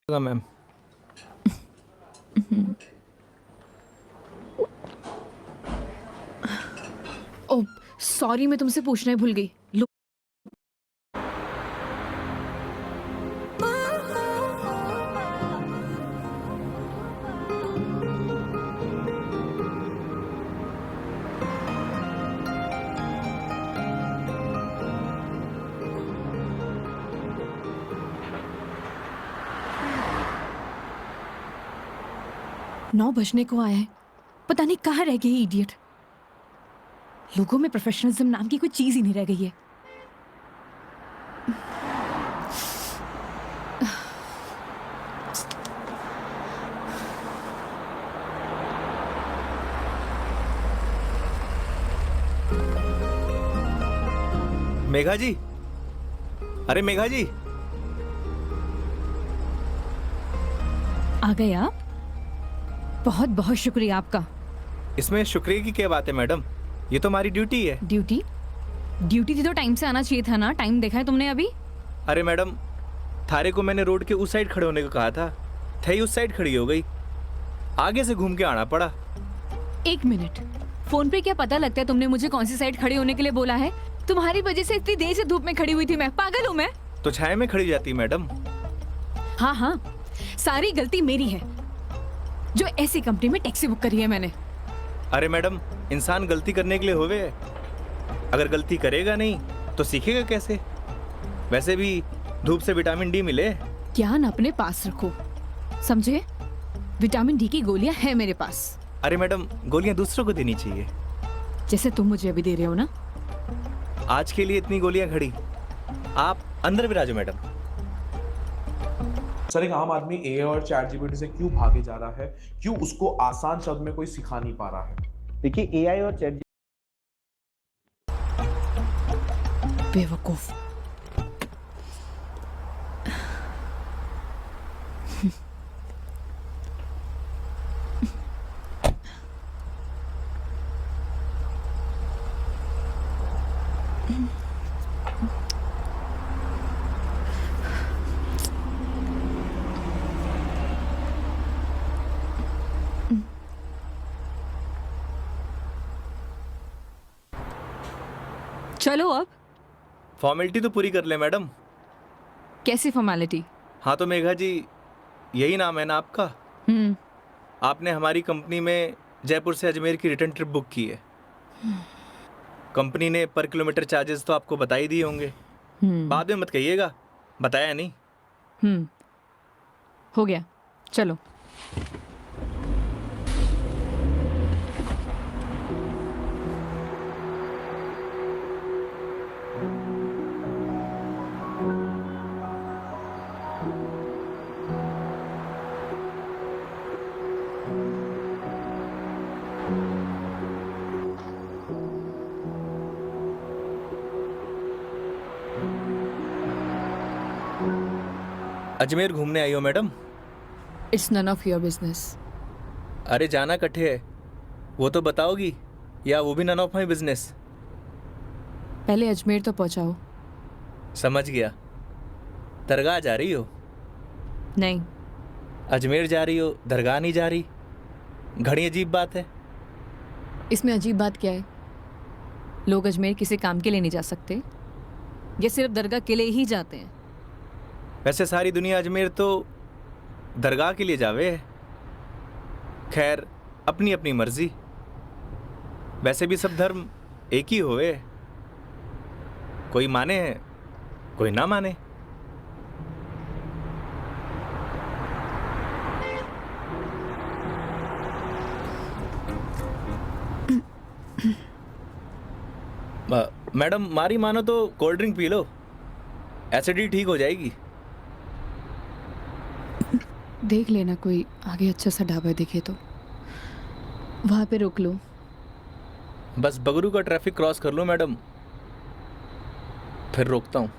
Ma'am. ओ sorry, मैं तुमसे पूछना ही भूल गई। लो, नौ बजने को आया है। पता नहीं कहाँ रह गई इडियट। लोगों में प्रोफेशनलिज्म नाम की कोई चीज ही नहीं रह गई है। मेघा जी, अरे मेघा जी, आ गए आप? बहुत बहुत शुक्रिया आपका। इसमें शुक्रिया की क्या बात है मैडम, ये तो हमारी ड्यूटी है। ड्यूटी? ड्यूटी थी तो टाइम से आना चाहिए था ना। टाइम देखा है तुमने अभी? अरे मैडम, थारे को मैंने रोड के उस साइड खड़े होने को कहा था, थई उस साइड खड़ी हो गई, आगे से घूम के आना पड़ा। एक मिनट, फोन पे क्या पता लगता है तुमने मुझे कौन सी साइड खड़े होने के लिए बोला है? तुम्हारी वजह से इतनी देर से धूप में खड़ी हुई थी मैं। पागल हूँ मैं? तो छाया में खड़ी जाती मैडम। हाँ हाँ, सारी गलती मेरी है जो ऐसी कंपनी में टैक्सी बुक करी है मैंने। अरे मैडम, इंसान गलती करने के लिए होवे है, अगर गलती करेगा नहीं तो सीखेगा कैसे। वैसे भी धूप से विटामिन डी मिले। ज्ञान अपने पास रखो, समझे? विटामिन डी की गोलियां हैं मेरे पास। अरे मैडम, गोलियां दूसरों को देनी चाहिए। जैसे तुम मुझे अभी दे रहे हो ना। आज के लिए इतनी गोलियां खड़ी, आप अंदर विराजो मैडम। सर, एक आम आदमी एआई और चैट जीपीटी से क्यों भागे जा रहा है? क्यों उसको आसान शब्द में कोई सिखा नहीं पा रहा है? देखिए, एआई और चैट बेवकूफ। चलो अब। फॉर्मेलिटी तो पूरी कर ले मैडम। कैसी फॉर्मेलिटी? हाँ तो मेघा जी, यही नाम है ना आपका? आपने हमारी कंपनी में जयपुर से अजमेर की रिटर्न ट्रिप बुक की है। कंपनी ने पर किलोमीटर चार्जेस तो आपको बता ही दिए होंगे। बाद में मत कहिएगा बताया नहीं। हो गया, चलो। अजमेर घूमने आई हो madam? It's none of your business. अरे जाना कट्ठे है वो तो बताओगी, या वो भी नन ऑफ माई बिजनेस? पहले अजमेर तो पहुंचाओ। समझ गया। दरगाह जा रही हो? नहीं। अजमेर जा रही हो, दरगाह नहीं जा रही? घड़ी अजीब बात है। इसमें अजीब बात क्या है? लोग अजमेर किसी काम के लिए नहीं जा सकते, ये सिर्फ दरगाह के लिए ही जाते हैं। वैसे सारी दुनिया अजमेर तो दरगाह के लिए जावे है। खैर, अपनी अपनी मर्जी। वैसे भी सब धर्म एक ही होवे, कोई माने कोई ना माने। मैडम, मारी मानो तो cold drink P low, acidity ठीक हो जाएगी। देख लेना कोई आगे अच्छा सा ढाबा दिखे तो वहां पे रोक लो। बस बगरू का ट्रैफिक क्रॉस कर लो मैडम, फिर रोकता हूँ।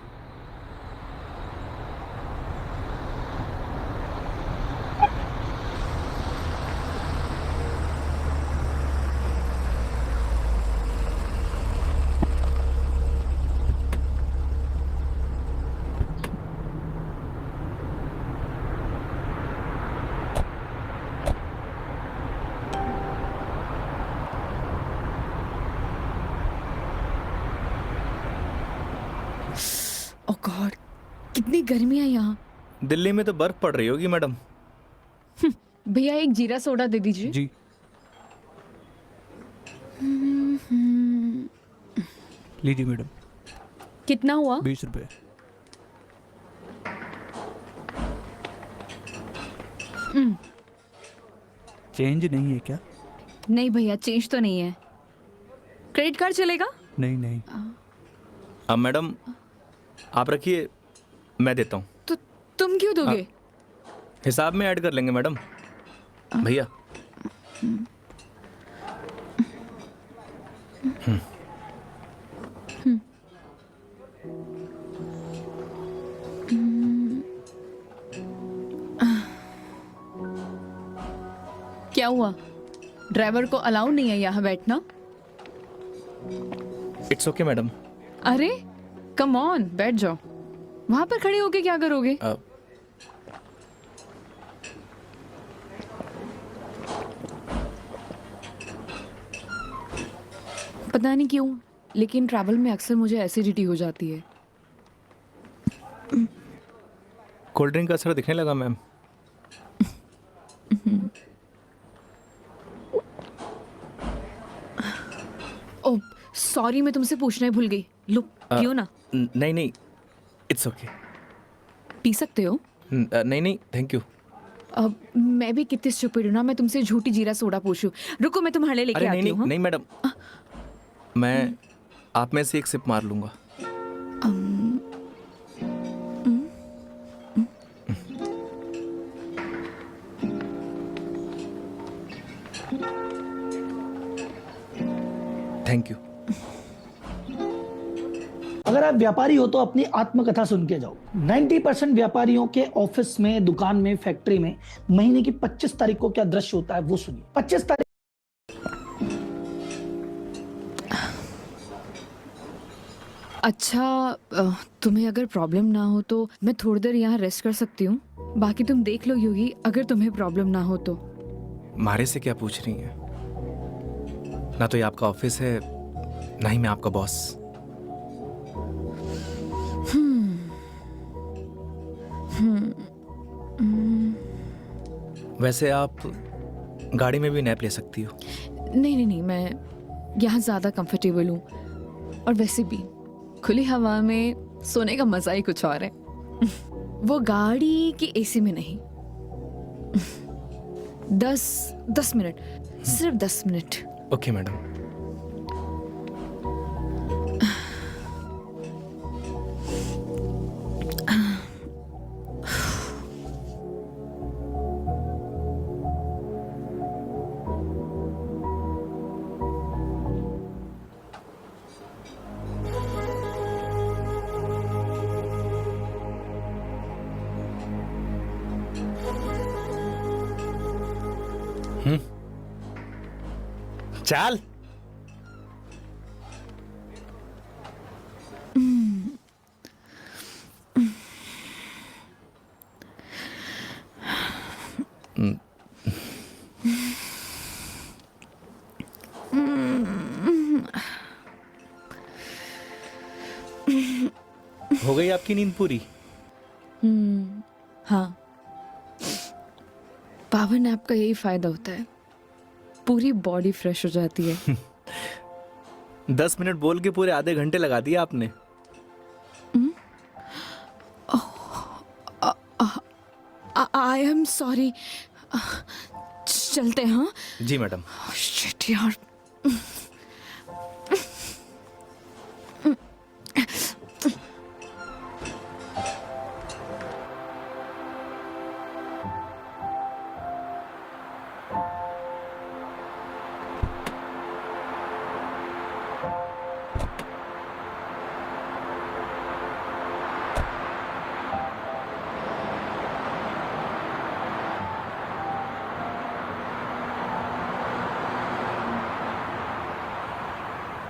गर्मी है यहाँ। दिल्ली में तो बर्फ पड़ रही होगी मैडम। भैया एक जीरा सोडा दे दीजिए। जी। लीजिए मैडम। कितना हुआ? 20 रुपए। चेंज नहीं है क्या? नहीं भैया, चेंज तो नहीं है। क्रेडिट कार्ड चलेगा? नहीं नहीं। अब मैडम आप रखिए, मैं देता हूँ। तो तुम क्यों दोगे? हिसाब में ऐड कर लेंगे मैडम। भैया क्या हुआ? ड्राइवर को अलाउ नहीं है यहाँ बैठना? It's okay madam. अरे कम ऑन, बैठ जाओ। वहां पर खड़े होके क्या करोगे? पता नहीं क्यों, लेकिन ट्रैवल में अक्सर मुझे एसिडिटी हो जाती है। कोल्ड ड्रिंक का असर दिखने लगा मैम। ओह सॉरी, मैं तुमसे पूछना ही भूल गई। लो पियो ना। नहीं नहीं, इट्स ओके। पी सकते हो। नहीं नहीं, थैंक यू। अब मैं भी कितनी स्टूपिड हूँ ना, मैं तुमसे झूठी जीरा सोडा पूछूं। रुको मैं तुम्हारे लिए लेके अरे नहीं आती नहीं हूँ। नहीं मैडम, मैं आप में से एक सिप मार लूंगा। Thank you. अगर आप व्यापारी हो तो अपनी आत्मकथा सुन के जाओ। 90% व्यापारियों के ऑफिस में, दुकान में, फैक्ट्री में महीने की 25 तारीख को क्या दृश्य होता है वो सुनिए। 25 तारीख। अच्छा, तुम्हें अगर प्रॉब्लम ना हो तो मैं थोड़ी देर यहाँ रेस्ट कर सकती हूँ। बाकी तुम देख लो योगी, अगर तुम्हें प्रॉब्लम ना हो तो। मारे से क्या पूछ रही हैं? ना तो ये आपका ऑफिस है, ना ही मैं आपका बॉस। वैसे आप गाड़ी में भी नैप ले सकती हो। नहीं नहीं नहीं, मैं यहाँ ज़्यादा कंफर्टेबल हूँ। और वैसे भी खुली हवा में सोने का मज़ा ही कुछ और है। वो गाड़ी की एसी में नहीं। 10 मिनट, सिर्फ 10 मिनट। Okay madam. चाल। हो गई आपकी नींद पूरी? हाँ, पावर नैप का यही फायदा होता है, पूरी बॉडी फ्रेश हो जाती है। 10 मिनट बोल के पूरे आधे घंटे लगा दिए आपने। आई एम सॉरी। चलते हैं। हाँ जी मैडम। शिट यार।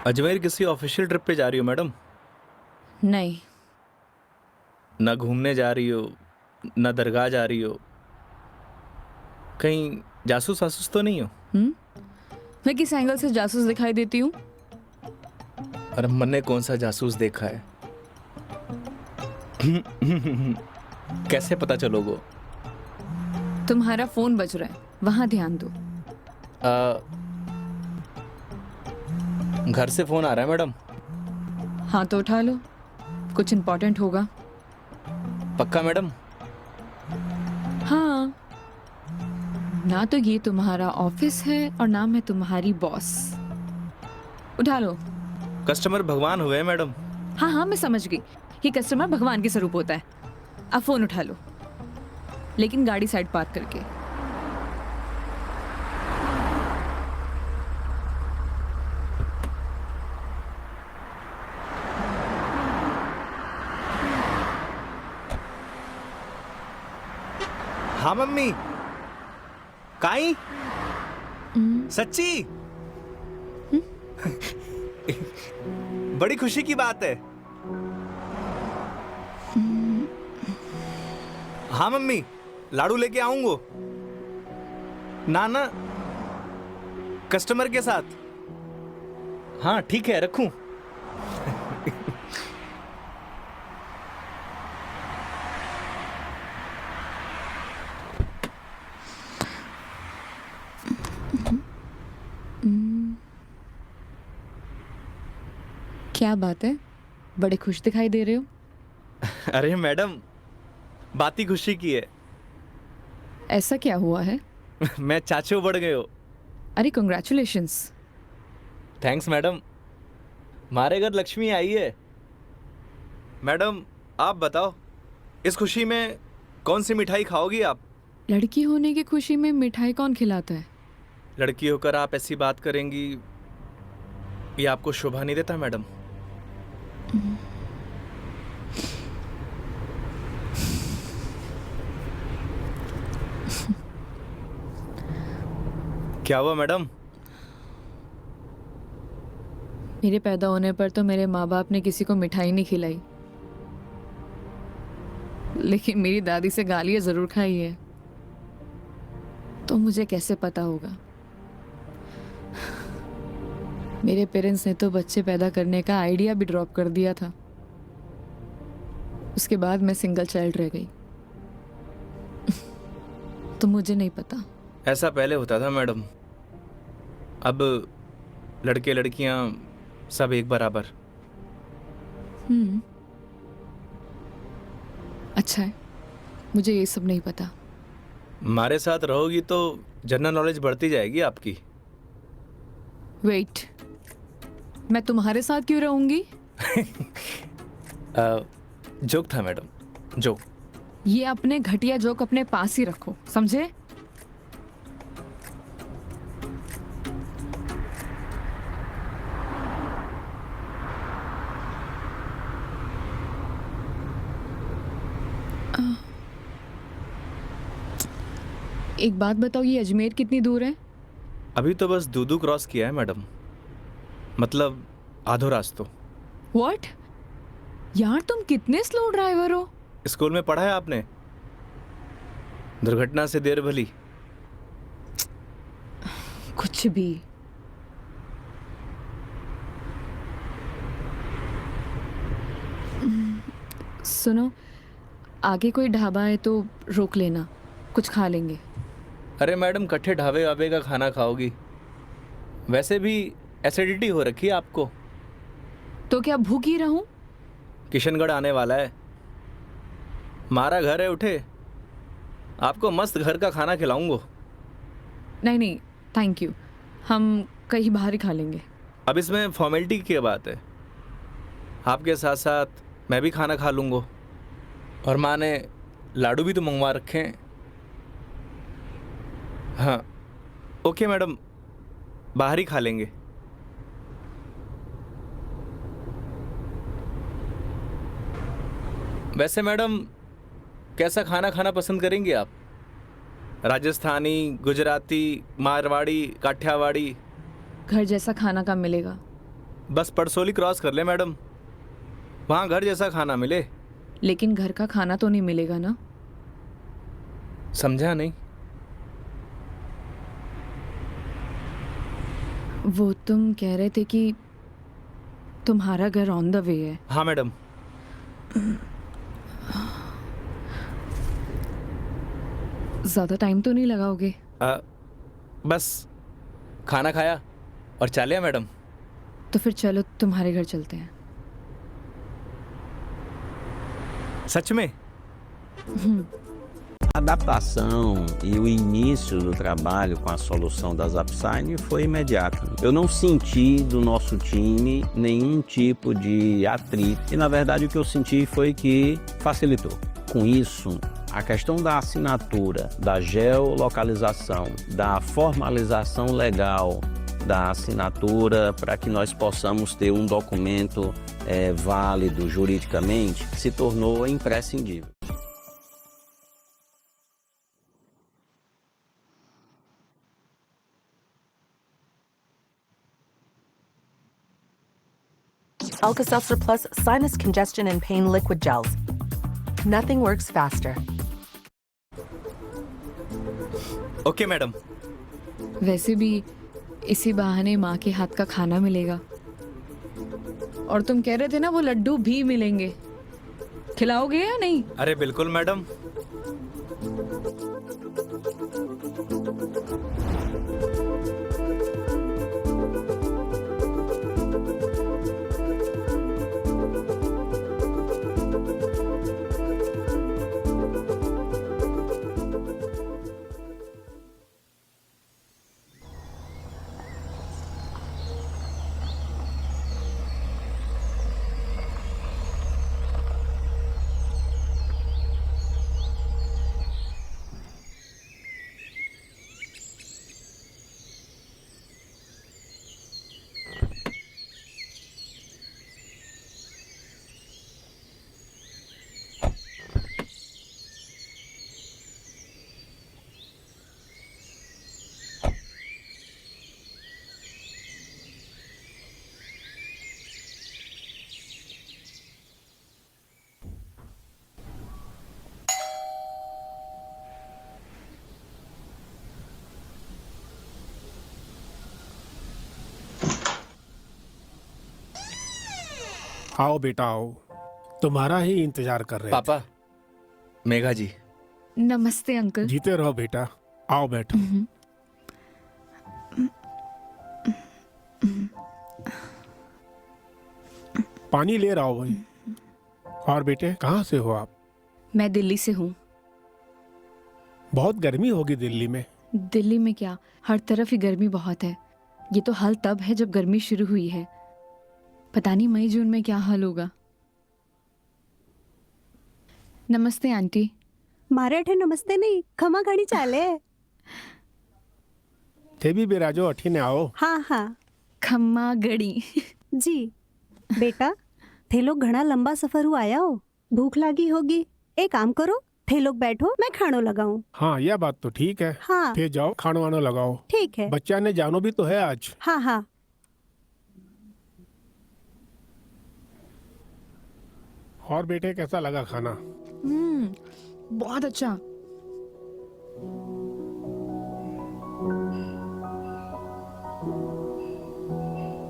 अजमेर किसी ऑफिशियल ट्रिप पे जा रही हो मैडम? नहीं। ना घूमने जा रही हो, ना दरगाह जा रही हो, कहीं जासूस वासूस तो नहीं हो? मैं किस एंगल से जासूस दिखाई देती हूँ? अरे मैंने कौन सा जासूस देखा है? कैसे पता चलोगे? तुम्हारा फोन बज रहा है, वहां ध्यान दो। घर से फोन आ रहा है मैडम। हाँ तो उठा लो, कुछ इम्पोर्टेंट होगा। पक्का मैडम? हाँ, ना तो ये तुम्हारा ऑफिस है और ना मैं तुम्हारी बॉस। उठा लो। कस्टमर भगवान हुए मैडम। हाँ हाँ, मैं समझ गई, ये कस्टमर भगवान के स्वरूप होता है। अब फोन उठा लो, लेकिन गाड़ी साइड पार्क करके। हाँ मम्मी। काई? सच्ची? बड़ी खुशी की बात है। हाँ मम्मी, लाडू लेके आऊंगो। ना ना, कस्टमर के साथ। हाँ ठीक है, रखूं? क्या बात है, बड़े खुश दिखाई दे रहे हो। अरे मैडम, बात ही खुशी की है। ऐसा क्या हुआ है? मैं चाचू बढ़ गए हो। अरे कंग्रेचुलेशंस। Thanks madam. हमारे घर लक्ष्मी आई है। मैडम आप बताओ, इस खुशी में कौन सी मिठाई खाओगी आप? लड़की होने की खुशी में मिठाई कौन खिलाता है? लड़की होकर आप ऐसी बात करेंगी, ये आपको शोभा नहीं देता मैडम। क्या हुआ मैडम? मेरे पैदा होने पर तो मेरे माँ बाप ने किसी को मिठाई नहीं खिलाई, लेकिन मेरी दादी से गालियाँ जरूर खाई है। तो मुझे कैसे पता होगा? मेरे पेरेंट्स ने तो बच्चे पैदा करने का आइडिया भी ड्रॉप कर दिया था। उसके बाद मैं सिंगल चाइल्ड रह गई। तो मुझे नहीं पता। ऐसा पहले होता था मैडम, अब लड़के लड़कियां सब एक बराबर। अच्छा है, मुझे ये सब नहीं पता। हमारे साथ रहोगी तो जनरल नॉलेज बढ़ती जाएगी आपकी। वेट, मैं तुम्हारे साथ क्यों रहूंगी? जोक था मैडम, जोक। ये अपने घटिया जोक अपने पास ही रखो, समझे? एक बात बताओ, ये अजमेर कितनी दूर है? अभी तो बस दूदू क्रॉस किया है मैडम, मतलब आधो रास्तों। व्हाट? यार तुम कितने स्लो ड्राइवर हो। स्कूल में पढ़ा है आपने, दुर्घटना से देर भली। कुछ भी। सुनो, आगे कोई ढाबा है तो रोक लेना, कुछ खा लेंगे। अरे मैडम, कट्ठे ढाबे वाबे का खाना खाओगी? वैसे भी एसिडिटी हो रखी है आपको। तो क्या भूख ही रहूं? किशनगढ़ आने वाला है, हमारा घर है, उठे आपको मस्त घर का खाना खिलाऊंगा। नहीं नहीं, थैंक यू, हम कहीं बाहर ही खा लेंगे। अब इसमें फॉर्मेलिटी की बात है, आपके साथ साथ मैं भी खाना खा लूँगा। और माँ ने लाडू भी तो मंगवा रखे हैं। हाँ ओके मैडम, बाहर ही खा लेंगे। वैसे मैडम, कैसा खाना खाना पसंद करेंगे आप? राजस्थानी, गुजराती, मारवाड़ी, काठियावाड़ी? घर जैसा खाना कब मिलेगा? बस पड़सोली क्रॉस कर ले मैडम, वहाँ घर जैसा खाना मिले। लेकिन घर का खाना तो नहीं मिलेगा ना? समझा नहीं। वो तुम कह रहे थे कि तुम्हारा घर ऑन द वे है। हाँ मैडम। ज़्यादा टाइम तो नहीं लगाओगे? बस खाना खाया और चालिया मैडम। तो फिर चलो तुम्हारे घर चलते हैं। सच में? A adaptação e o início do trabalho com a solução da Zapsign foi imediato. Eu não senti do nosso time nenhum tipo de atrito e, na verdade, o que eu senti foi que facilitou. Com isso, a questão da assinatura, da geolocalização, da formalização legal da assinatura para que nós possamos ter um documento válido juridicamente se tornou imprescindível. Alka-Seltzer Plus Sinus Congestion and Pain Liquid Gels. Nothing works faster. Okay madam. वैसे भी इसी बहाने माँ के हाथ का खाना मिलेगा। और तुम कह रहे थे ना वो लड्डू भी मिलेंगे, खिलाओगे या नहीं? अरे बिल्कुल मैडम। आओ बेटा आओ, तुम्हारा ही इंतजार कर रहे पापा, मेघा जी। नमस्ते अंकल। जीते रहो बेटा, आओ बैठो। पानी ले रहा हूँ भाई। और बेटे कहाँ से हो आप? मैं दिल्ली से हूँ। बहुत गर्मी होगी दिल्ली में। दिल्ली में क्या, हर तरफ ही गर्मी बहुत है। ये तो हाल तब है जब गर्मी शुरू हुई है, पता नहीं मई जून में क्या हाल होगा। नमस्ते आंटी। मारे नमस्ते नहीं, खमा घड़ी चाले। थे भी बिराजो अठी ने आओ। हाँ हाँ खम्मा गड़ी। जी बेटा, थे लोग घना लंबा सफर हुआ आया हो, भूख लगी होगी। एक काम करो, थे लोग बैठो, मैं खानो लगाऊं। हाँ यह बात तो ठीक है। हाँ थे जाओ खानो वानो लगाओ। ठीक है। बच्चा ने जानो भी तो है आज। हाँ हाँ। और बेटे कैसा लगा खाना? बहुत अच्छा।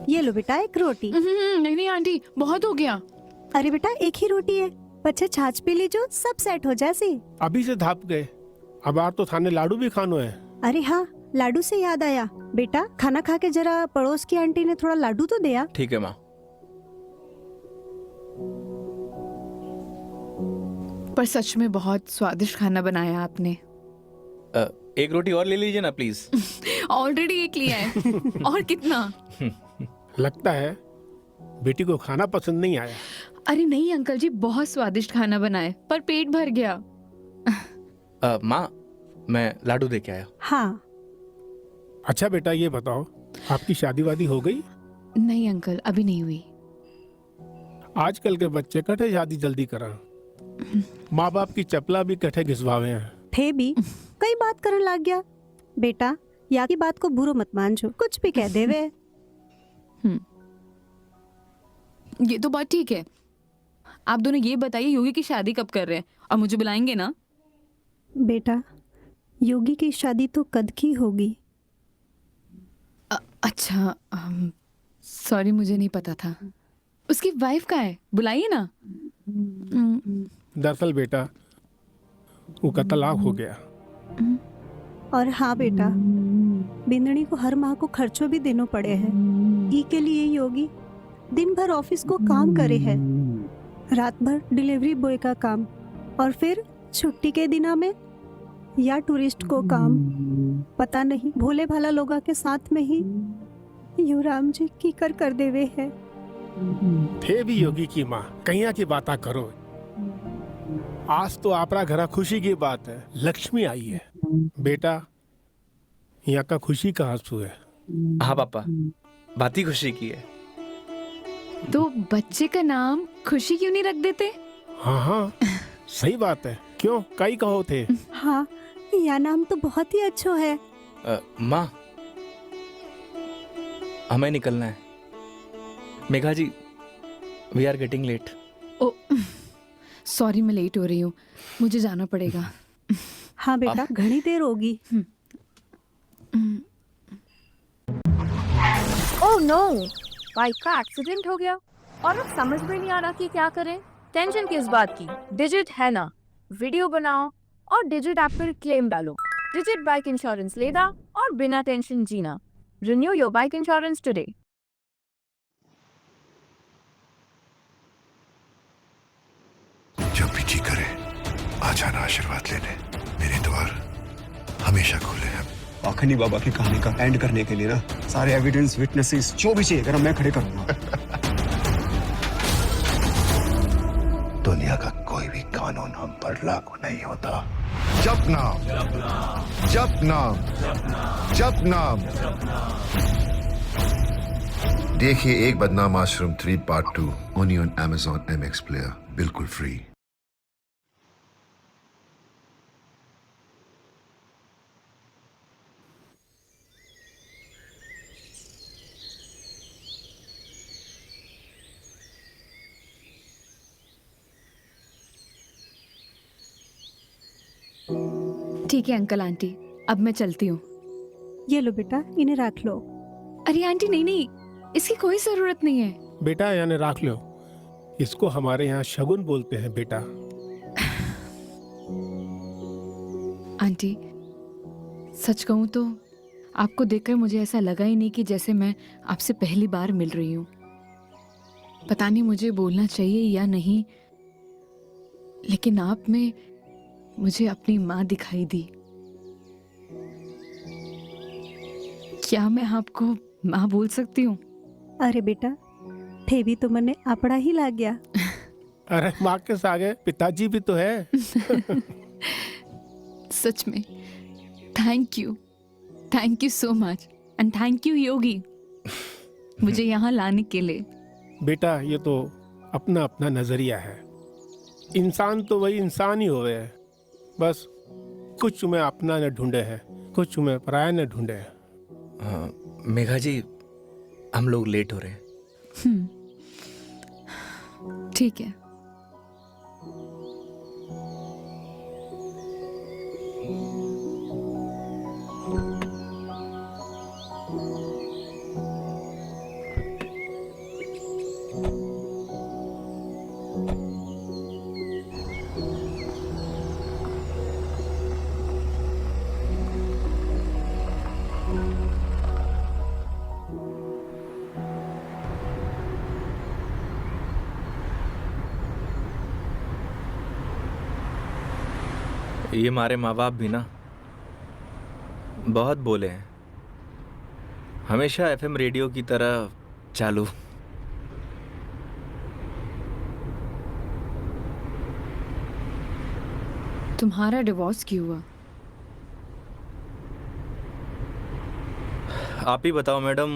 ये लो बेटा एक रोटी। नहीं नहीं आंटी, बहुत हो गया। अरे बेटा एक ही रोटी है, बच्चे छाछ पी लीजो, सब सेट हो जासी। अभी से धाप गए, अब आर तो थाने लाडू भी खानो है। अरे हाँ, लाडू से याद आया, बेटा खाना खा के जरा पड़ोस की आंटी ने थोड़ा लाडू तो दिया। ठीक है माँ। पर सच में बहुत स्वादिष्ट खाना बनाया आपने। एक रोटी और ले लीजिए ना प्लीज। ऑलरेडी एक लिया है। और कितना? लगता है बेटी को खाना पसंद नहीं आया। अरे नहीं अंकल जी, बहुत स्वादिष्ट खाना बनाए, पर पेट भर गया। माँ, मैं लाडू दे के आया। हाँ। अच्छा बेटा ये बताओ, आपकी शादी वादी हो गई? नहीं अंकल, अभी नहीं हुई। आजकल के बच्चे कठे शादी जल्दी करा, माँ बाप की चपला भी कठे घिसवावे हैं। थे भी कई बात करने लग गया। बेटा या की बात को बुरो मत मान जो, कुछ भी कह देवे। ये तो बात ठीक है। आप दोनों ये बताइए, योगी की शादी कब कर रहे हैं और मुझे बुलाएंगे ना? बेटा योगी की शादी तो कद की होगी। अच्छा, सॉरी मुझे नहीं पता था। उसकी वाइफ कहाँ है, बुलाइए ना। दरअसल बेटा वो का तलाक हो गया। और हाँ बेटा, बिंदनी को हर माह को खर्चों भी देनो पड़े हैं। ई के लिए योगी दिन भर ऑफिस को काम करे है, रात भर डिलीवरी बॉय का काम, और फिर छुट्टी के दिना में या टूरिस्ट को काम। पता नहीं भोले भाला लोगा के साथ में ही युवराम जी की कर देवे है। थे भी योगी की माँ, कहिया की बात करो। आज तो आपरा घरा खुशी की बात है, लक्ष्मी आई है। बेटा, यहाँ का खुशी का आंसू है। हाँ पापा, बात ही खुशी की है। तो बच्चे का नाम खुशी क्यों नहीं रख देते? हाँ हाँ, सही बात है। क्यों, कई कहो थे? हाँ, यह नाम तो बहुत ही अच्छा है। माँ, हमें निकलना है। Megha ji, we are getting late. Oh sorry, मैं लेट हो रही हूँ, मुझे जाना पड़ेगा। हाँ बेटा, घनी देर होगी। ओह नो, बाइक का एक्सीडेंट हो गया और अब समझ में नहीं आ रहा कि क्या करें। टेंशन किस बात की, डिजिट है ना। वीडियो बनाओ और डिजिट ऐप पर क्लेम डालो। डिजिट बाइक इंश्योरेंस लेना और बिना टेंशन जीना। Renew your bike insurance today. जब भी जी करे आ जाना आशीर्वाद लेने। मेरे द्वार हमेशा खुले हैं। अखनी बाबा की कहानी का एंड करने के लिए ना सारे एविडेंस, विटनेसेस जो भी चाहिए मैं खड़े करूंगा। दुनिया का कोई भी कानून हम पर लागू नहीं होता। जप नाम, जप नाम, जप नाम। देखिए एक बदनाम आश्रम 3 part 2 only on Amazon MX player, बिल्कुल फ्री। ठीक है अंकल आंटी, अब मैं चलती हूँ। ये लो बेटा, इन्हें रख लो। अरे आंटी नहीं नहीं, इसकी कोई जरूरत नहीं है। बेटा यानी रख लो, इसको हमारे यहाँ शगुन बोलते हैं बेटा। आंटी सच कहूँ तो आपको देखकर मुझे ऐसा लगा ही नहीं कि जैसे मैं आपसे पहली बार मिल रही हूँ। पता नहीं मुझे बोलना चाहिए या नहीं, लेकिन आप में मुझे अपनी माँ दिखाई दी। क्या मैं आपको माँ बोल सकती हूँ? अरे बेटा, थे भी तो मने अपना ही ला गया। अरे माँ के सागे पिताजी भी तो है। सच में thank you so much, and thank you Yogi मुझे यहाँ लाने के लिए। बेटा ये तो अपना अपना नजरिया है। इंसान तो वही इंसान ही होवे है, बस कुछ में अपना न ढूंढे है, कुछ में पराया न ढूंढे है। मेघा जी, हम लोग लेट हो रहे हैं। ठीक है। ये हमारे माँ बाप भी ना बहुत बोले हैं, हमेशा FM रेडियो की तरह चालू। तुम्हारा डिवोर्स क्यों हुआ? आप ही बताओ मैडम,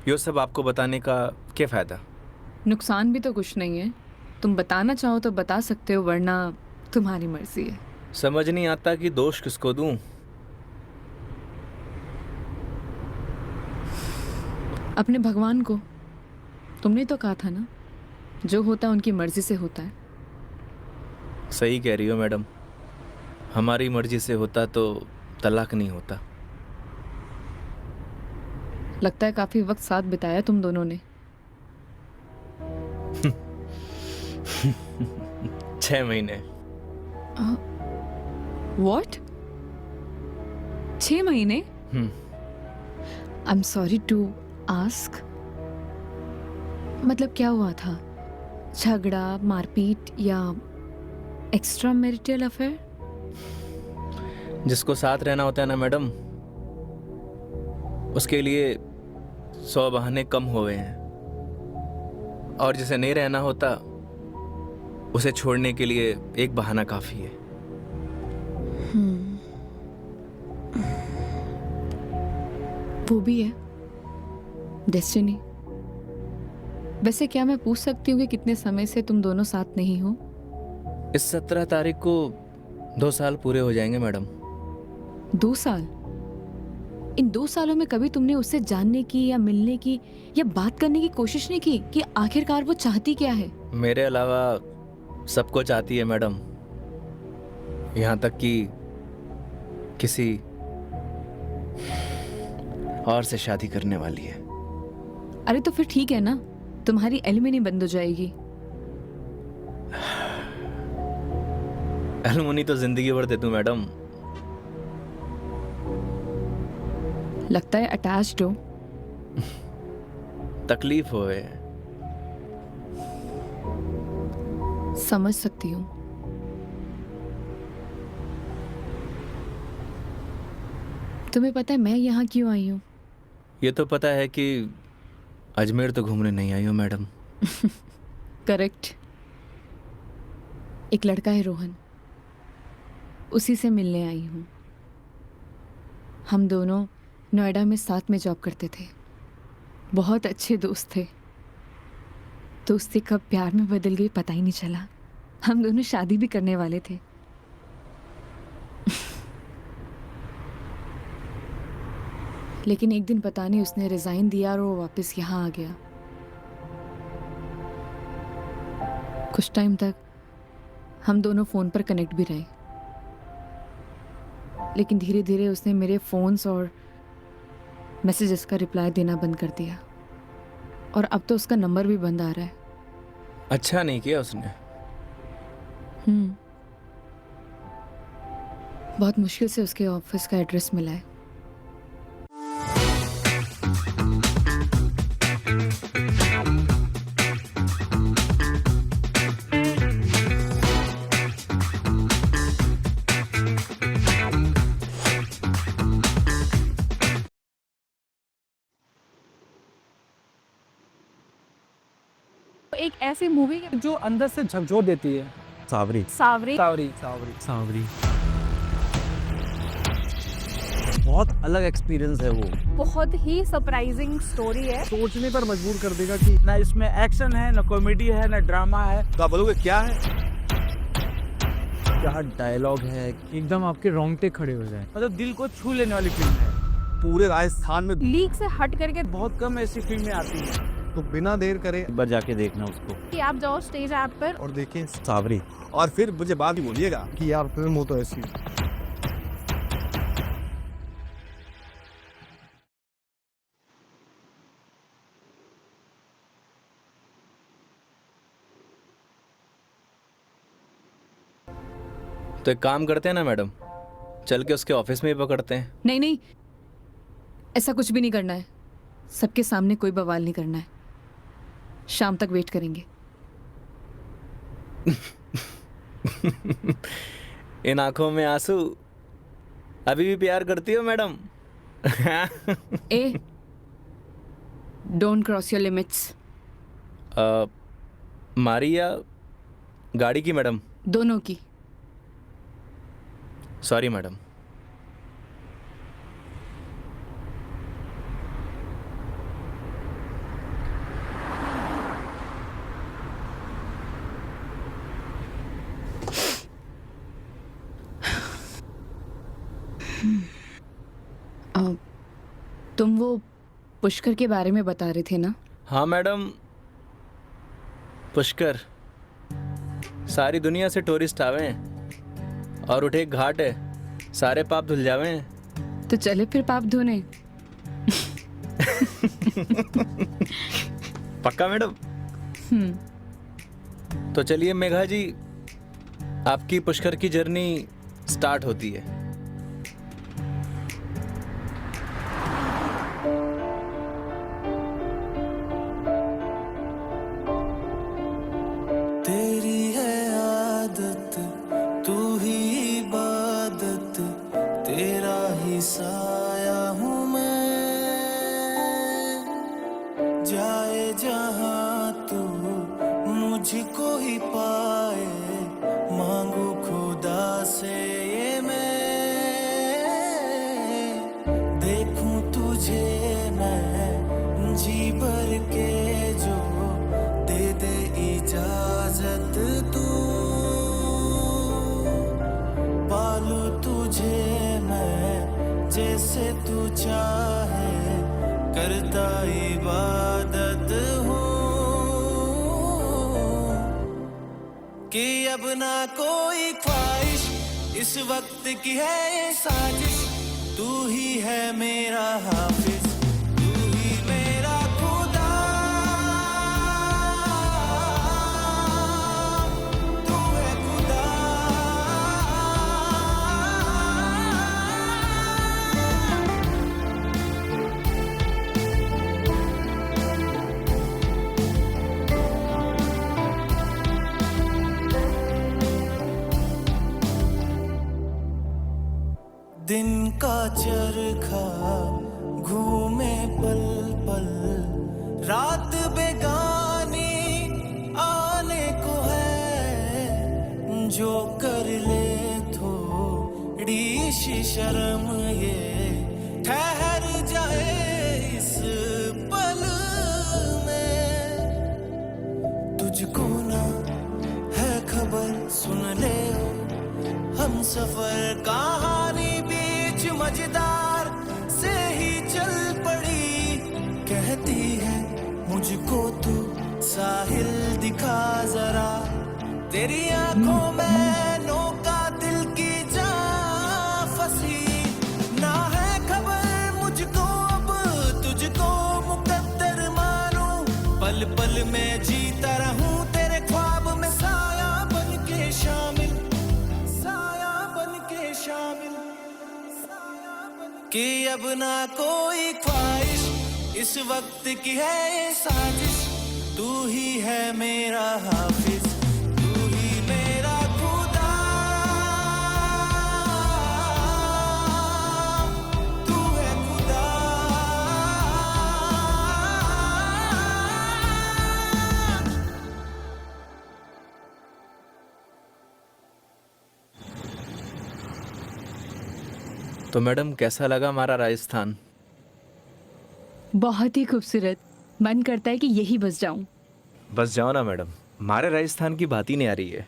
ये सब आपको बताने का क्या फायदा? नुकसान भी तो कुछ नहीं है। तुम बताना चाहो तो बता सकते हो, वरना तुम्हारी मर्जी है। समझ नहीं आता कि दोष किसको दूं। अपने भगवान को। तुमने तो कहा था ना, जो होता है उनकी मर्जी से होता है। सही कह रही हो मैडम, हमारी मर्जी से होता तो तलाक नहीं होता। लगता है काफी वक्त साथ बिताया तुम दोनों ने। 6 महीने। What? 6 महीने? I am sorry to ask, मतलब क्या हुआ था? झगड़ा, मारपीट या एक्स्ट्रा मैरिटल अफेयर? जिसको साथ रहना होता है ना मैडम, उसके लिए 100 बहाने कम हो गए हैं, और जिसे नहीं रहना होता उसे छोड़ने के लिए एक बहाना काफी है। वो भी है डेस्टिनी। वैसे क्या मैं पूछ सकती हूँ कि कितने समय से तुम दोनों साथ नहीं हो? इस 17 तारीख को 2 साल पूरे हो जाएंगे मैडम। 2 साल? इन 2 सालों में कभी तुमने उससे जानने की या मिलने की या बात करने की कोशिश नहीं की कि आखिरकार वो चाहती क्या है? मेरे अलावा सबको चाहती है मैडम, यहाँ तक कि किसी और से शादी करने वाली है। अरे तो फिर ठीक है ना, तुम्हारी एलिमनी बंद हो जाएगी। एलमुनी तो जिंदगी भर दे दूं मैडम। लगता है अटैच्ड हो। तकलीफ होए। समझ सकती हूँ। तुम्हें पता है मैं यहाँ क्यों आई हूँ? ये तो पता है कि अजमेर तो घूमने नहीं आई हो मैडम। करेक्ट। एक लड़का है रोहन, उसी से मिलने आई हूँ। हम दोनों नोएडा में साथ में जॉब करते थे, बहुत अच्छे दोस्त थे। दोस्ती कब प्यार में बदल गई पता ही नहीं चला। हम दोनों शादी भी करने वाले थे। लेकिन एक दिन पता नहीं उसने रिजाइन दिया और वो वापस यहाँ आ गया। कुछ टाइम तक हम दोनों फ़ोन पर कनेक्ट भी रहे, लेकिन धीरे धीरे उसने मेरे फ़ोन्स और मैसेजेस का रिप्लाई देना बंद कर दिया, और अब तो उसका नंबर भी बंद आ रहा है। अच्छा नहीं किया उसने। बहुत मुश्किल से उसके ऑफिस का एड्रेस मिला है। एक ऐसी मूवी जो अंदर से झकझोर देती है। सावरी सावरी सावरी सावरी सावरी बहुत अलग एक्सपीरियंस है वो। बहुत ही सरप्राइजिंग स्टोरी है। सोचने पर मजबूर कर देगा कि ना इसमें एक्शन है, ना कॉमेडी है, ना ड्रामा है। तो आप बोलोगे क्या है? क्या डायलॉग है, एकदम आपके रोंगटे खड़े हो जाए। मतलब दिल को छू लेने वाली फिल्म है। पूरे राजस्थान में लीग से हट करके बहुत कम ऐसी फिल्में आती हैं। तो बिना देर करे एक बार जाके देखना उसको। कि आप जाओ स्टेज ऐप पर और देखें, सावरी। और फिर मुझे बात ही बोलिएगा कि यार फिल्म हो तो ऐसी। तो एक काम करते हैं ना मैडम, चल के उसके ऑफिस में ही पकड़ते हैं। नहीं नहीं, ऐसा कुछ भी नहीं करना है। सबके सामने कोई बवाल नहीं करना है। शाम तक वेट करेंगे। इन आंखों में आंसू, अभी भी प्यार करती हो madam? A, don't cross your limits. मारी या गाड़ी की मैडम? दोनों की। Sorry madam. तुम वो पुष्कर के बारे में बता रहे थे ना? हाँ मैडम, पुष्कर। सारी दुनिया से टूरिस्ट आवे हैं और उठे एक घाट है, सारे पाप धुल जावे हैं। तो चले फिर पाप धोने। पक्का मैडम? तो चलिए मेघा जी, आपकी पुष्कर की जर्नी स्टार्ट होती है। भी साया हूँ मैं, जाए जहाँ तू मुझको ही पाए, मांगू खुदा से ये मैं, देखूं तुझे मैं जी भर के, जो दे दे इजाजत तू, पालू तुझे मैं जैसे तू चाहे, करता इबादत हूँ, कि अब ना कोई ख्वाहिश इस वक्त की है ये साजिश, तू ही है मेरा हाफिज, तू ही मेरा खुदा, तू है खुदा। दिन का चरखा घूमे पल पल, रात बेगानी आने को है, जो कर ले थोड़ी सी शर्म ये ठहर जाए इस पल में, तुझको ना है खबर सुन ले हम सफर कहानी बीच मजेदार से ही चल पड़ी, कहती है मुझको तू साहिल दिखा जरा, तेरी आंखों में नौका दिल की जा फंसी, ना है खबर मुझको अब तुझको मुकद्दर मानूं, पल पल में जीता रहूं तेरे ख्वाब में, साया बन के शामिल, साया बन के शामिल, कि अब ना कोई ख्वाहिश इस वक्त की है ये साजिश, तू ही है मेरा हाफिज, तू ही मेरा खुदा, तू है खुदा। तो मैडम कैसा लगा हमारा राजस्थान? बहुत ही खूबसूरत, मन करता है कि यही बस जाऊं। बस जाओ ना मैडम, हमारे राजस्थान की बात ही नहीं आ रही है।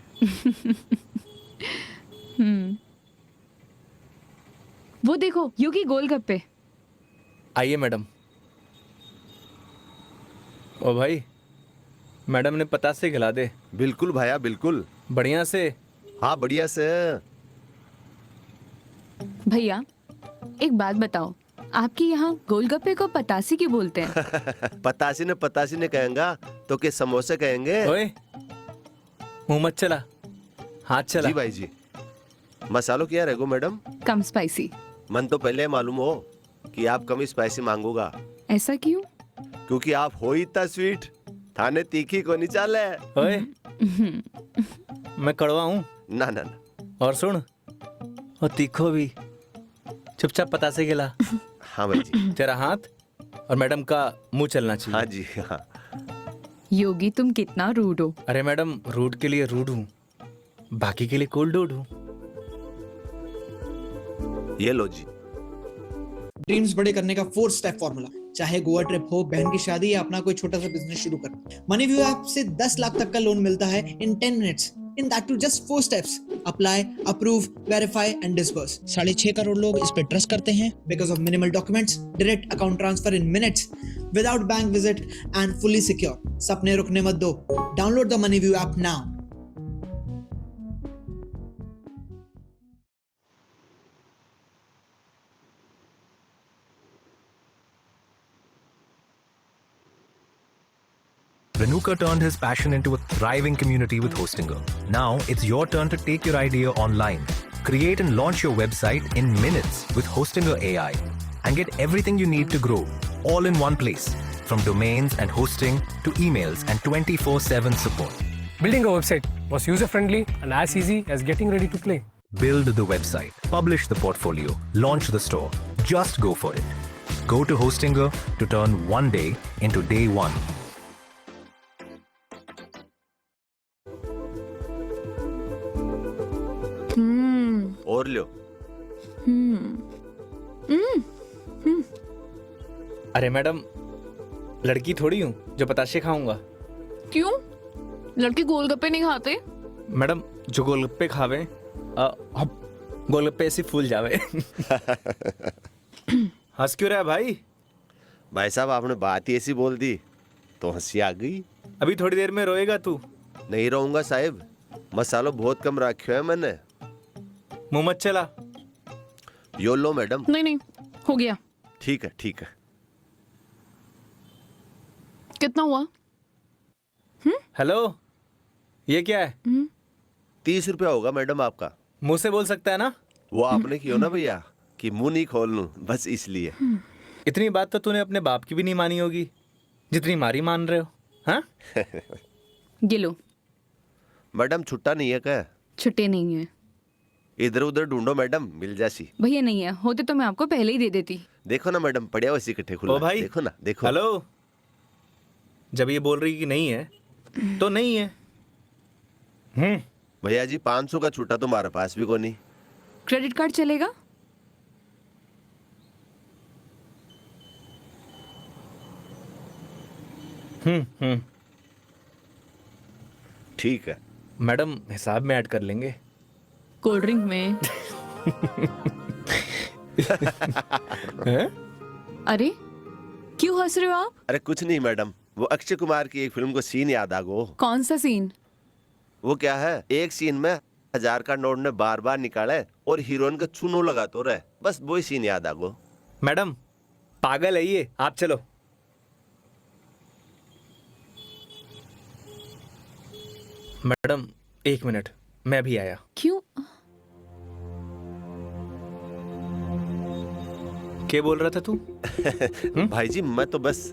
वो देखो योगी गोलगप्पे। आइए मैडम। ओ भाई, मैडम ने पता से खिला दे। बिल्कुल भैया बिल्कुल, बढ़िया से। हाँ बढ़िया से। भैया एक बात बताओ, आपके यहाँ गोलगप्पे को पतासी क्यों बोलते हैं? पतासी ने कहेंगा तो के समोसे कहेंगे। ओए, मुंह मत चला, हाथ चला। जी भाई जी। मसालों क्या रहेगो मैडम? कम स्पाइसी। मन तो पहले मालूम हो कि आप कम स्पाइसी मांगोगा। ऐसा क्यों? क्योंकि आप हो ही इतना स्वीट, थाने तीखी को नहीं चाले। ओए, मैं कड़वा हूँ? ना ना ना। और सुन, और तीखो भी। चुपचाप पता से गिला। हाँ भाई जी। तेरा हाथ और मैडम का मुंह चलना चाहिए। हाँ जी हाँ। योगी तुम कितना रूड हो। अरे मैडम, रूड के लिए रूड हूँ, बाकी के लिए कोल्ड डूड हूँ। ये लो जी। ड्रीम्स बड़े करने का 4 स्टेप फॉर्मूला, चाहे गोवा ट्रिप हो, बहन की शादी या अपना कोई छोटा सा बिजनेस शुरू करना। मनीव्यू ऐप से 10 लाख तक का लोन मिलता है इन 10 minutes. In that too just 4 steps. Apply, approve, verify and disburse. 6.5 crore लोग इस पे ट्रस्ट करते हैं because of minimal documents, direct account transfer in minutes, without bank visit and fully secure. सपने रुकने मत दो. Download the Moneyview app now. Renuka turned his passion into a thriving community with Hostingo. Now it's your turn to take your idea online. Create and launch your website in minutes with Hostingo AI and get everything you need to grow all in one place, from domains and hosting to emails and 24/7 support. Building a website was user-friendly and as easy as getting ready to play. build the website, publish the portfolio, launch the store. Just go for it. Go to Hostinger to turn one day into day one. और लो। अरे madam, लड़की थोड़ी हूँ जो बताशे खाऊंगा। क्यों? लड़के गोलगप्पे नहीं खाते? मैडम, जो गोलगप्पे खावे गोलगप्पे ऐसे फूल जावे। हंस क्यों रहा है भाई? भाई साहब, आपने बात ही ऐसी बोल दी तो हंसी आ गई। अभी थोड़ी देर में रोएगा तू। नहीं रहूंगा साहब, मसालो बहुत कम रखे है मैंने। मुंह मत चला। यो लो मैडम। नहीं, हो गया। ठीक है, ठीक है। कितना हुआ? हेलो, ये क्या है? 30 रुपया होगा मैडम आपका। मुंह से बोल सकता है ना? वो आपने किया ना भैया कि मुंह नहीं खोल लूं, बस इसलिए। इतनी बात तो तूने अपने बाप की भी नहीं मानी होगी जितनी मारी मान रहे हो। हाँ? ये लो। मैडम, छुट्टा नहीं है क्या? छुट्टे नहीं है। इधर उधर ढूंढो मैडम, मिल जासी। भैया नहीं है, होते तो मैं आपको पहले ही दे देती। देखो ना मैडम, पड़िया वैसे इकट्ठे खुला। ओ भाई, देखो ना, देखो। हेलो, जब ये बोल रही कि नहीं है तो नहीं है। भैया जी, 500 का छुट्टा तुम्हारे पास भी को नहीं। क्रेडिट कार्ड चलेगा? ठीक है मैडम, हिसाब में ऐड कर लेंगे। कोल्ड ड्रिंक में। अरे क्यों हंस रहे हो आप? अरे कुछ नहीं मैडम, वो अक्षय कुमार की एक फिल्म को सीन याद आ गो। कौन सा सीन? वो क्या है, एक सीन में 1000 का नोट ने बार बार निकाले और हीरोइन का चूनो लगा तो रहे, बस वो ही सीन याद आ गो। मैडम, पागल है ये, आप चलो। मैडम, 1 मिनट, मैं भी आया। क्यों? क्या बोल रहा था तू? भाई जी, मैं तो बस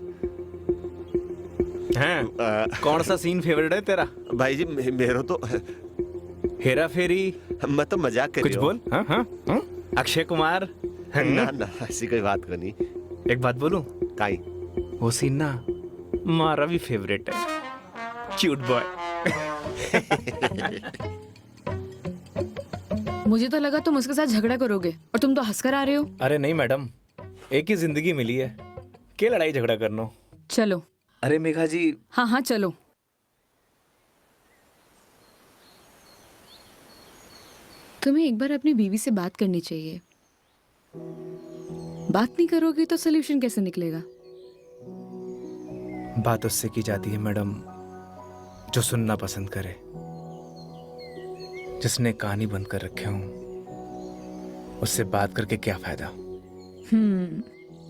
कौन सा सीन फेवरेट है तेरा? भाई जी, मेरा तो हेरा फेरी। मैं तो मजाक कर कुछ बोल। हाँ? अक्षय कुमार। ना, ऐसी कोई बात को नहीं। एक बात बोलूं? काई? वो सीन ना हमारा भी फेवरेट है। Cute boy. मुझे तो लगा तुम उसके साथ झगड़ा करोगे और तुम तो हंसकर आ रहे हो। अरे नहीं मैडम, एक ही जिंदगी मिली है, क्या लड़ाई झगड़ा करना। चलो। अरे मेघा जी। हाँ, चलो। तुम्हें एक बार अपनी बीवी से बात करनी चाहिए। बात नहीं करोगी तो सोल्यूशन कैसे निकलेगा? बात उससे की जाती है मैडम जो सुनना पसंद करे, जिसने कहानी बंद कर रखे हूं। उससे बात करके क्या फायदा?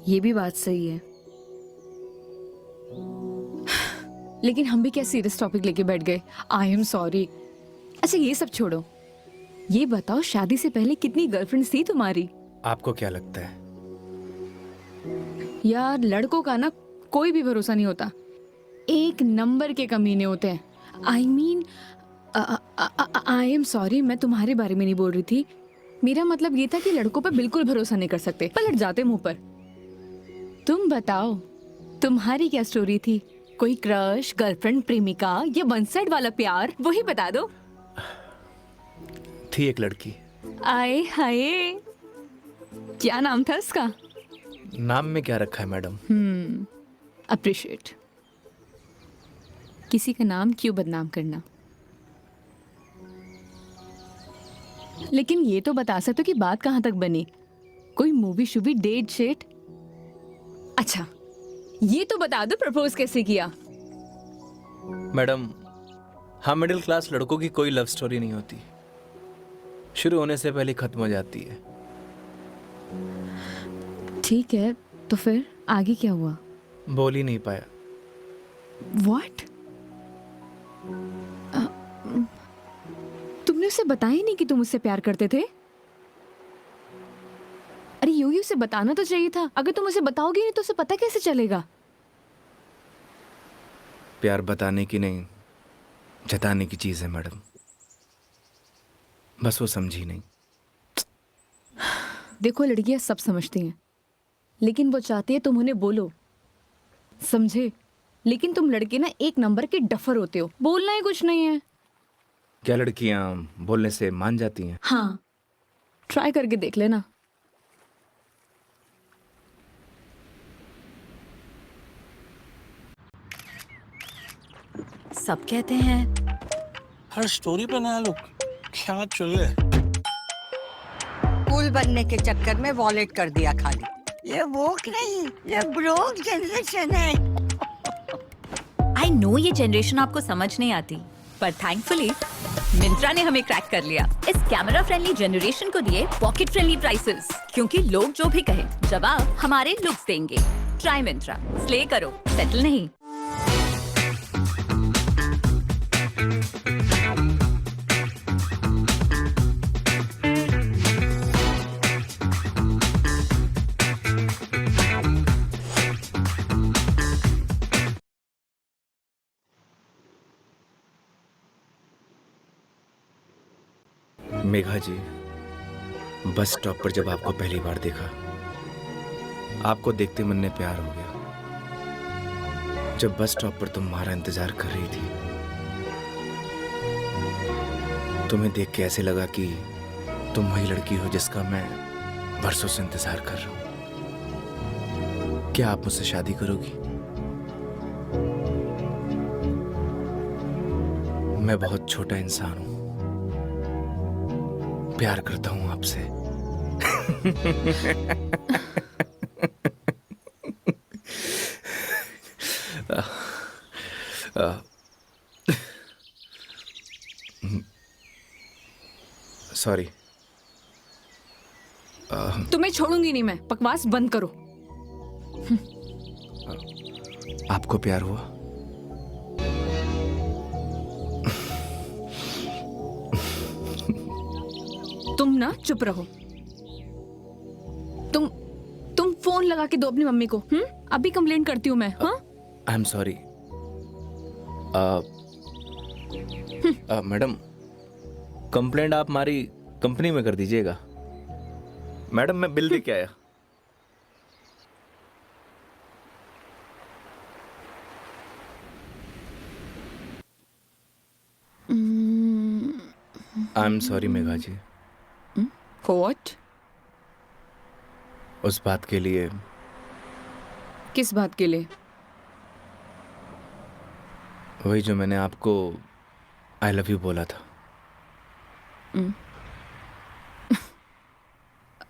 ये भी बात सही है। लेकिन हम भी क्या सीरियस टॉपिक लेके बैठ गए। आई एम सॉरी। अच्छा, ये सब छोड़ो, ये बताओ शादी से पहले कितनी गर्लफ्रेंड्स थी तुम्हारी? आपको क्या लगता है? यार, लड़कों का ना कोई भी भरोसा नहीं होता। एक नंबर के कमीने होते हैं। I mean, I am sorry, मैं तुम्हारे बारे में नहीं बोल रही थी। मेरा मतलब ये था कि लड़कों पर बिल्कुल भरोसा नहीं कर सकते, पलट जाते मुंह पर। तुम बताओ, तुम्हारी क्या स्टोरी थी? कोई क्रश, गर्लफ्रेंड, प्रेमिका या वन साइड वाला प्यार? वही बता दो। थी एक लड़की। आए हाय, क्या नाम था उसका? नाम में क्या रखा है मैडम? अप्रिशिएट। किसी का नाम क्यों बदनाम करना? लेकिन ये तो बता सकते हो कि बात कहाँ तक बनी? कोई मूवी शूवी, डेट शेट? अच्छा, ये तो बता दो प्रपोज कैसे किया? मैडम, हम मिडिल क्लास लड़कों की कोई लव स्टोरी नहीं होती, शुरू होने से पहले खत्म हो जाती है। ठीक है, तो फिर आगे क्या हुआ? बोल ही नहीं पाया। What? तुमने उसे बताया ही नहीं कि तुम उससे प्यार करते थे? अरे यूं ही उसे बताना तो चाहिए था। अगर तुम उसे बताओगे नहीं तो उसे पता कैसे चलेगा? प्यार बताने की नहीं, जताने की चीज है मैडम। बस वो समझी नहीं। देखो लड़कियां सब समझती हैं, लेकिन वो चाहती है तुम उन्हें बोलो, समझे? लेकिन तुम लड़के ना एक नंबर के डफर होते हो, बोलना ही कुछ नहीं है। क्या लड़कियां बोलने से मान जाती हैं? हाँ, ट्राई करके देख लेना। सब कहते हैं हर स्टोरी पे नया लुक, क्या चले? कूल बनने के चक्कर में वॉलेट कर दिया खाली। ये वोक नहीं, ये ब्रोक जनरेशन है। आई नो ये जनरेशन आपको समझ नहीं आती, पर थैंकफुली मिंत्रा ने हमें क्रैक कर लिया। इस कैमरा फ्रेंडली जनरेशन को दिए पॉकेट फ्रेंडली प्राइसेस, क्योंकि लोग जो भी कहें जवाब हमारे लुक्स देंगे। ट्राई मिंत्रा, स्ले करो, सेटल नहीं। मेघा जी, बस स्टॉप पर जब आपको पहली बार देखा, आपको देखते मन में प्यार हो गया। जब बस स्टॉप पर तुम्हारा इंतजार कर रही थी, तुम्हें देख के ऐसे लगा कि तुम वही लड़की हो जिसका मैं बरसों से इंतजार कर रहा हूं। क्या आप मुझसे शादी करोगी? मैं बहुत छोटा इंसान हूं, प्यार करता हूं आपसे। सॉरी। तुम्हें छोड़ूंगी नहीं मैं, बकवास बंद करो। आपको प्यार हुआ? तुम ना चुप रहो। तुम फोन लगा के दो अपनी मम्मी को। अभी कंप्लेंट करती हूँ मैं। हाँ, आई एम सॉरी। मैडम, कंप्लेंट आप हमारी कंपनी में कर दीजिएगा। मैडम, मैं बिल दे के आया। I am sorry Megha ji. What? उस बात के लिए। किस बात के लिए? वही जो मैंने आपको आई लव यू बोला था।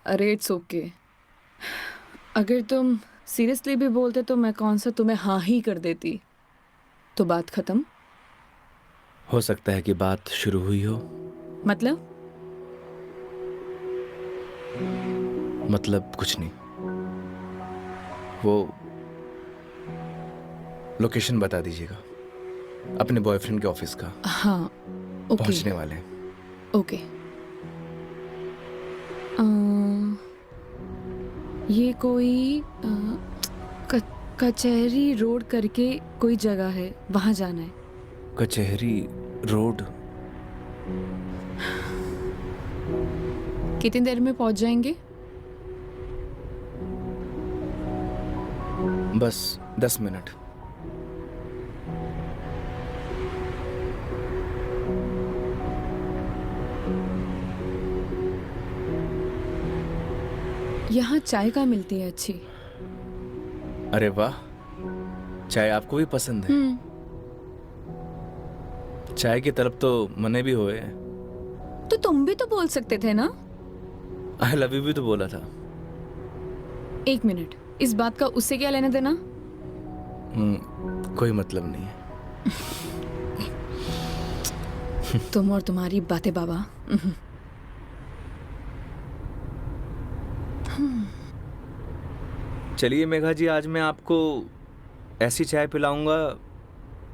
अरे इट्स ओके। अगर तुम सीरियसली भी बोलते तो मैं कौन सा तुम्हें हाँ ही कर देती, तो बात खत्म। हो सकता है कि बात शुरू हुई हो। मतलब कुछ नहीं। वो लोकेशन बता दीजिएगा अपने बॉयफ्रेंड के ऑफिस का। हाँ, ओके। पहुंचने वाले हैं। ओके। ये कोई कचहरी रोड करके कोई जगह है, वहां जाना है। कचहरी रोड? कितनी देर में पहुंच जाएंगे? बस 10 मिनट। यहाँ चाय का मिलती है अच्छी। अरे वाह, चाय आपको भी पसंद है? चाय की तरफ तो मने भी हुए हैं। तो तुम भी तो बोल सकते थे ना। आई लव यू भी तो बोला था। एक मिनट, इस बात का उससे क्या लेना देना? कोई मतलब नहीं है। तुम और तुम्हारी बातें बाबा। चलिए मेघा जी, आज मैं आपको ऐसी चाय पिलाऊंगा,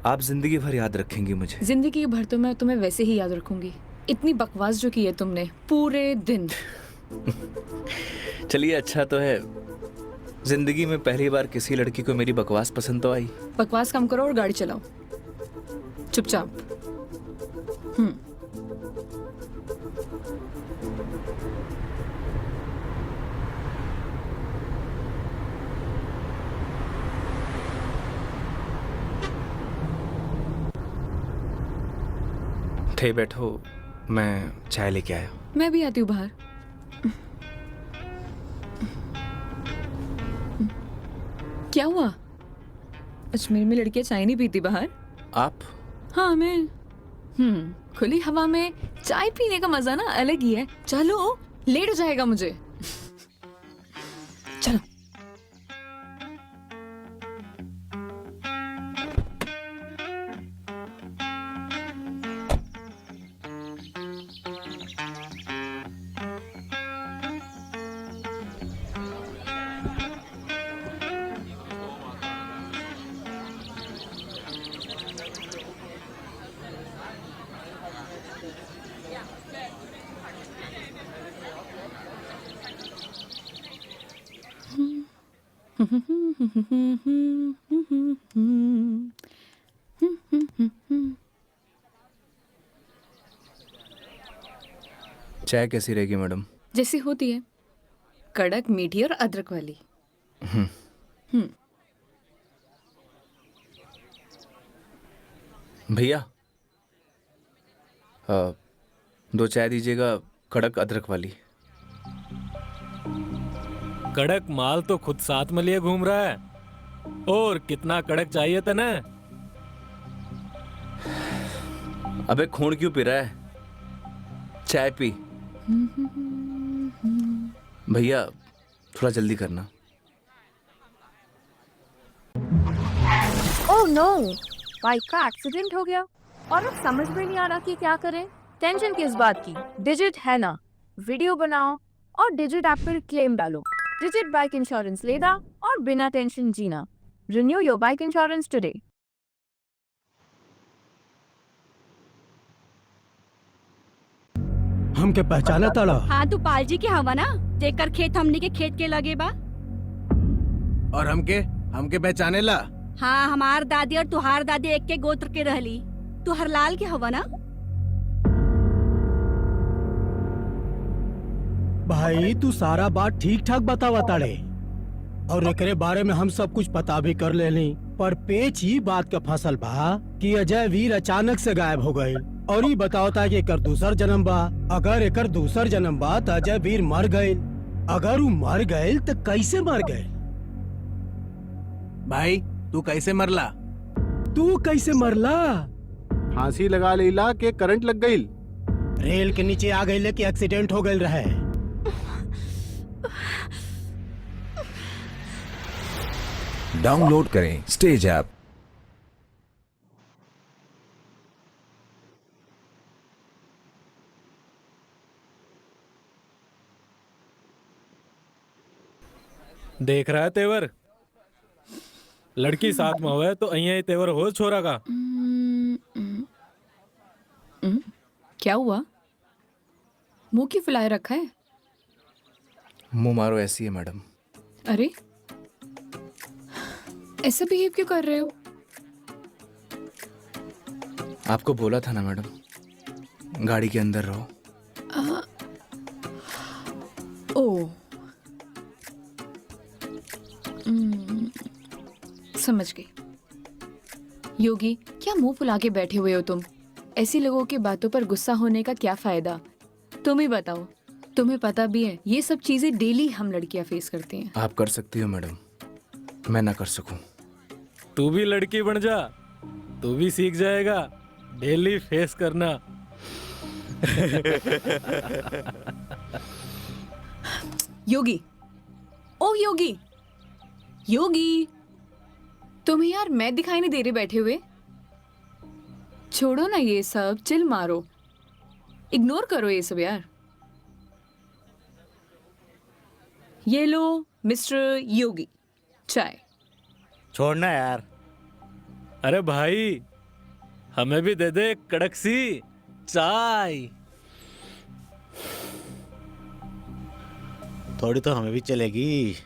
आप जिंदगी भर याद रखेंगी मुझे। जिंदगी भर तो मैं तुम्हें वैसे ही याद रखूंगी। इतनी बकवास जो की है तुमने पूरे दिन। चलिए, अच्छा तो है, जिंदगी में पहली बार किसी लड़की को मेरी बकवास पसंद तो आई। बकवास कम करो और गाड़ी चलाओ चुपचाप। थे बैठो, मैं चाय लेके आया। मैं भी आती हूँ बाहर। क्या हुआ? अजमेर में लड़कियां चाय नहीं पीती बाहर? आप? हाँ मैं। खुली हवा में चाय पीने का मजा ना अलग ही है। चलो, लेट हो जाएगा मुझे। चलो। चाय कैसी रहेगी मैडम? जैसी होती है, कड़क, मीठी और अदरक वाली। भैया, 2 चाय दीजिएगा, कड़क अदरक वाली। कड़क माल तो खुद साथ में लिए घूम रहा है। और कितना कड़क चाहिए था ना? अबे खून क्यों पी रहा है? चाय पी। भैया थोड़ा जल्दी करना। ओह नो, बाइक का एक्सीडेंट हो गया और अब समझ में नहीं आ रहा कि क्या करें। टेंशन किस बात की? डिजिट है ना, वीडियो बनाओ और डिजिट ऐप पर क्लेम डालो। डिजिट बाइक इंश्योरेंस लेना और बिना टेंशन जीना। Renew your bike insurance today. हम के पहचाना ताड़ा? हाँ तू पालजी के हवा ना, जेकर खेत हमनी के खेत के लगे बा। और हमके पहचाने ला? हाँ, हमार दादी और तुहार दादी एक के गोत्र के रहली। तू हरलाल के हवा ना? भाई तू सारा बात ठीक ठाक बतावा ताड़े और एकरे बारे में हम सब कुछ पता भी कर लेनी, पर पेच ही बात का फसल बा कि अजय वीर अचानक से गायब हो गए। और ये बताओ था कि एकर दूसर जन्म बा। अगर एकर दूसर जन्म बा तो अजय वीर मर गए। अगर वो मर गए तो कैसे मर गए? भाई तू कैसे मरला? तू कैसे मरला? फांसी लगा लेला के करंट लग गई? रेल के नीचे आ गई कि एक्सीडेंट हो गई रहे? डाउनलोड करें स्टेज ऐप। देख रहा है तेवर? लड़की साथ में हुआ है तो अहिया तेवर हो छोरा का। क्या हुआ? मुंह क्यों फुलाए रखा है? मुंह मारो ऐसी है मैडम। अरे ऐसा बिहेव क्यों कर रहे हो? आपको बोला था ना मैडम, गाड़ी के अंदर रहो। ओ समझ गई। योगी, क्या मुंह फुला के बैठे हुए हो तुम? ऐसी लोगों की बातों पर गुस्सा होने का क्या फायदा? तुम ही बताओ। तुम्हें पता भी है ये सब चीजें डेली हम लड़कियां फेस करती हैं। आप कर सकती हो मैडम, मैं ना कर सकूं। तू भी लड़की बन जा, तू भी सीख जाएगा डेली फेस करना। योगी, ओ योगी, योगी, तुम्हें यार मैं दिखाई नहीं दे रही बैठे हुए? छोड़ो ना ये सब, चिल मारो, इग्नोर करो ये सब यार। ये लो मिस्टर योगी, चाय। छोड़ना यार। अरे भाई हमें भी दे दे कड़क सी चाय। थोड़ी तो हमें भी चलेगी।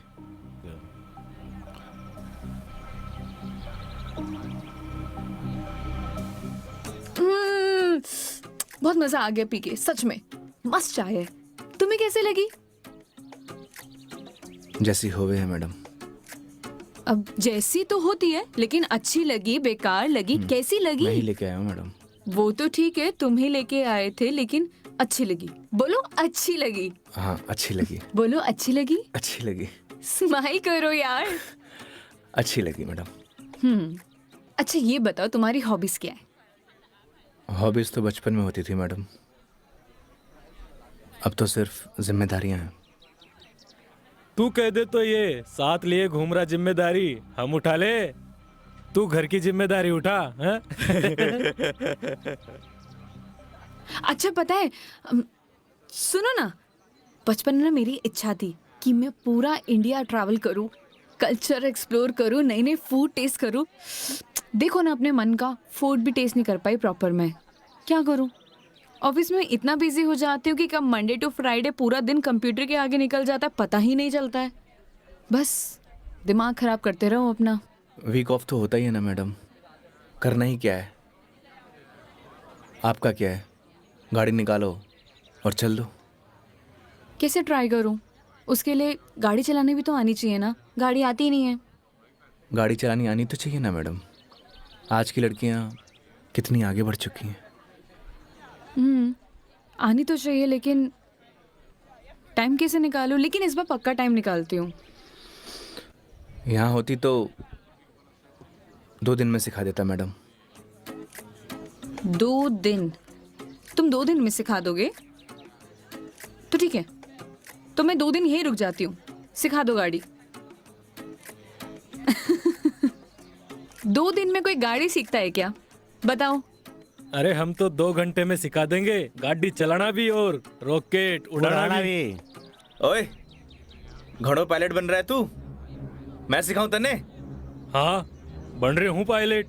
बहुत मजा आ गया पी के, सच में मस्त चाय है। तुम्हें कैसे लगी? जैसी होवे है मैडम। अब जैसी तो होती है, लेकिन अच्छी लगी, बेकार लगी, कैसी लगी? मैं ही लेके आया हूँ मैडम। वो तो ठीक है, तुम ही लेके आए थे, लेकिन अच्छी लगी। बोलो अच्छी लगी। हाँ अच्छी लगी। बोलो अच्छी लगी। अच्छी लगी। स्माइल करो यार। अच्छी लगी मैडम। अच्छा ये बताओ तुम्हारी हॉबीज क्या है? हॉबीज तो बचपन में होती थी मैडम, अब तो सिर्फ जिम्मेदारियां हैं। तू कह दे तो ये साथ लिए घूम रहा जिम्मेदारी हम उठा ले, तू घर की जिम्मेदारी उठा है? अच्छा पता है, सुनो ना, बचपन में ना मेरी इच्छा थी कि मैं पूरा इंडिया ट्रैवल करूं, कल्चर एक्सप्लोर करूं, नए नए फूड टेस्ट करूं। देखो ना, अपने मन का फूड भी टेस्ट नहीं कर पाई प्रॉपर। मैं क्या करूं? ऑफिस में इतना बिजी हो जाती हूँ कि कब मंडे टू फ्राइडे पूरा दिन कंप्यूटर के आगे निकल जाता है, पता ही नहीं चलता है। बस दिमाग खराब करते रहो अपना। वीक ऑफ तो होता ही है ना मैडम, करना ही क्या है। आपका क्या है, गाड़ी निकालो और चल दो। कैसे ट्राई करूं? उसके लिए गाड़ी चलानी भी तो आनी चाहिए ना, गाड़ी आती ही नहीं है। गाड़ी चलानी आनी तो चाहिए ना मैडम, आज की लड़कियां कितनी आगे बढ़ चुकी हैं। आनी तो चाहिए, लेकिन टाइम कैसे निकालूं? लेकिन इस बार पक्का टाइम निकालती हूँ। यहाँ होती तो 2 दिन में सिखा देता मैडम। 2 दिन? तुम 2 दिन में सिखा दोगे? तो ठीक है, तो मैं 2 दिन यहीं रुक जाती हूँ, सिखा दो गाड़ी। 2 दिन में कोई गाड़ी सीखता है क्या? बताओ। अरे हम तो 2 घंटे में सिखा देंगे, गाड़ी चलाना भी और रॉकेट उड़ाना भी। ओए, घोड़ों पायलट बन रहा है तू? मैं सिखाऊं तने? हाँ बन रहे हूँ पायलट।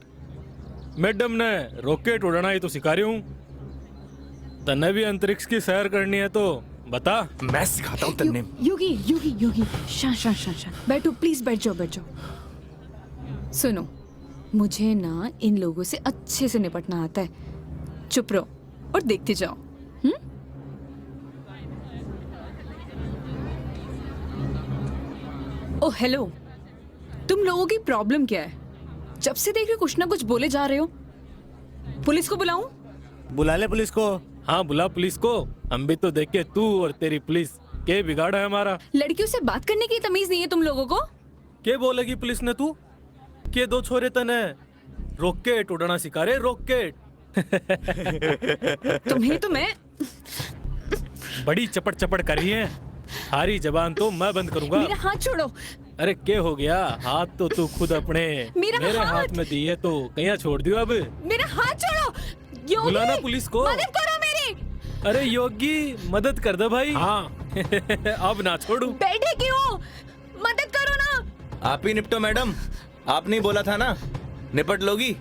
मैडम ने रॉकेट उड़ाना ही तो सिखा रही हूँ। तने भी अंतरिक्ष की सैर करनी है तो बता, मैं सिखाता हूँ तन्ने। योगी योगी योगी, शान, बैठो प्लीज, बैठ जाओ। सुनो, मुझे ना इन लोगों से अच्छे से निपटना आता है। चुप रहो और देखते जाओ। ओह हेलो, तुम लोगों की प्रॉब्लम क्या है? जब से देख रहे हो कुछ ना कुछ बोले जा रहे हो। पुलिस को बुलाऊं? बुला ले पुलिस को। हाँ बुला पुलिस को, हम भी तो देखे तू और तेरी पुलिस के बिगाड़ा है हमारा। लड़कियों से बात करने की तमीज नहीं है तुम लोगों को? क्या बोलेगी पुलिस ने? तू के 2 छोरे तने रॉकेट उड़ाना सिखा रहे, रॉकेट। तुम्हें तो मैं बड़ी चपड़ कर रही है, हारी जबान तो मैं बंद करूंगा। मेरा हाथ छोड़ो। अरे क्या हो गया? हाथ तो तू खुद अपने मेरे हाथ में दी है तो कहीं छोड़ दियो अब। मेरा हाथ छोड़ो। योगी, बुलाना पुलिस को। मदद करो मेरी। अरे योगी मदद कर दे भाई। हाँ अब ना छोड़ू। बैठे क्यों? मदद करो ना। आप ही निपटो मैडम, आपने ही बोला था ना निपट लोगी।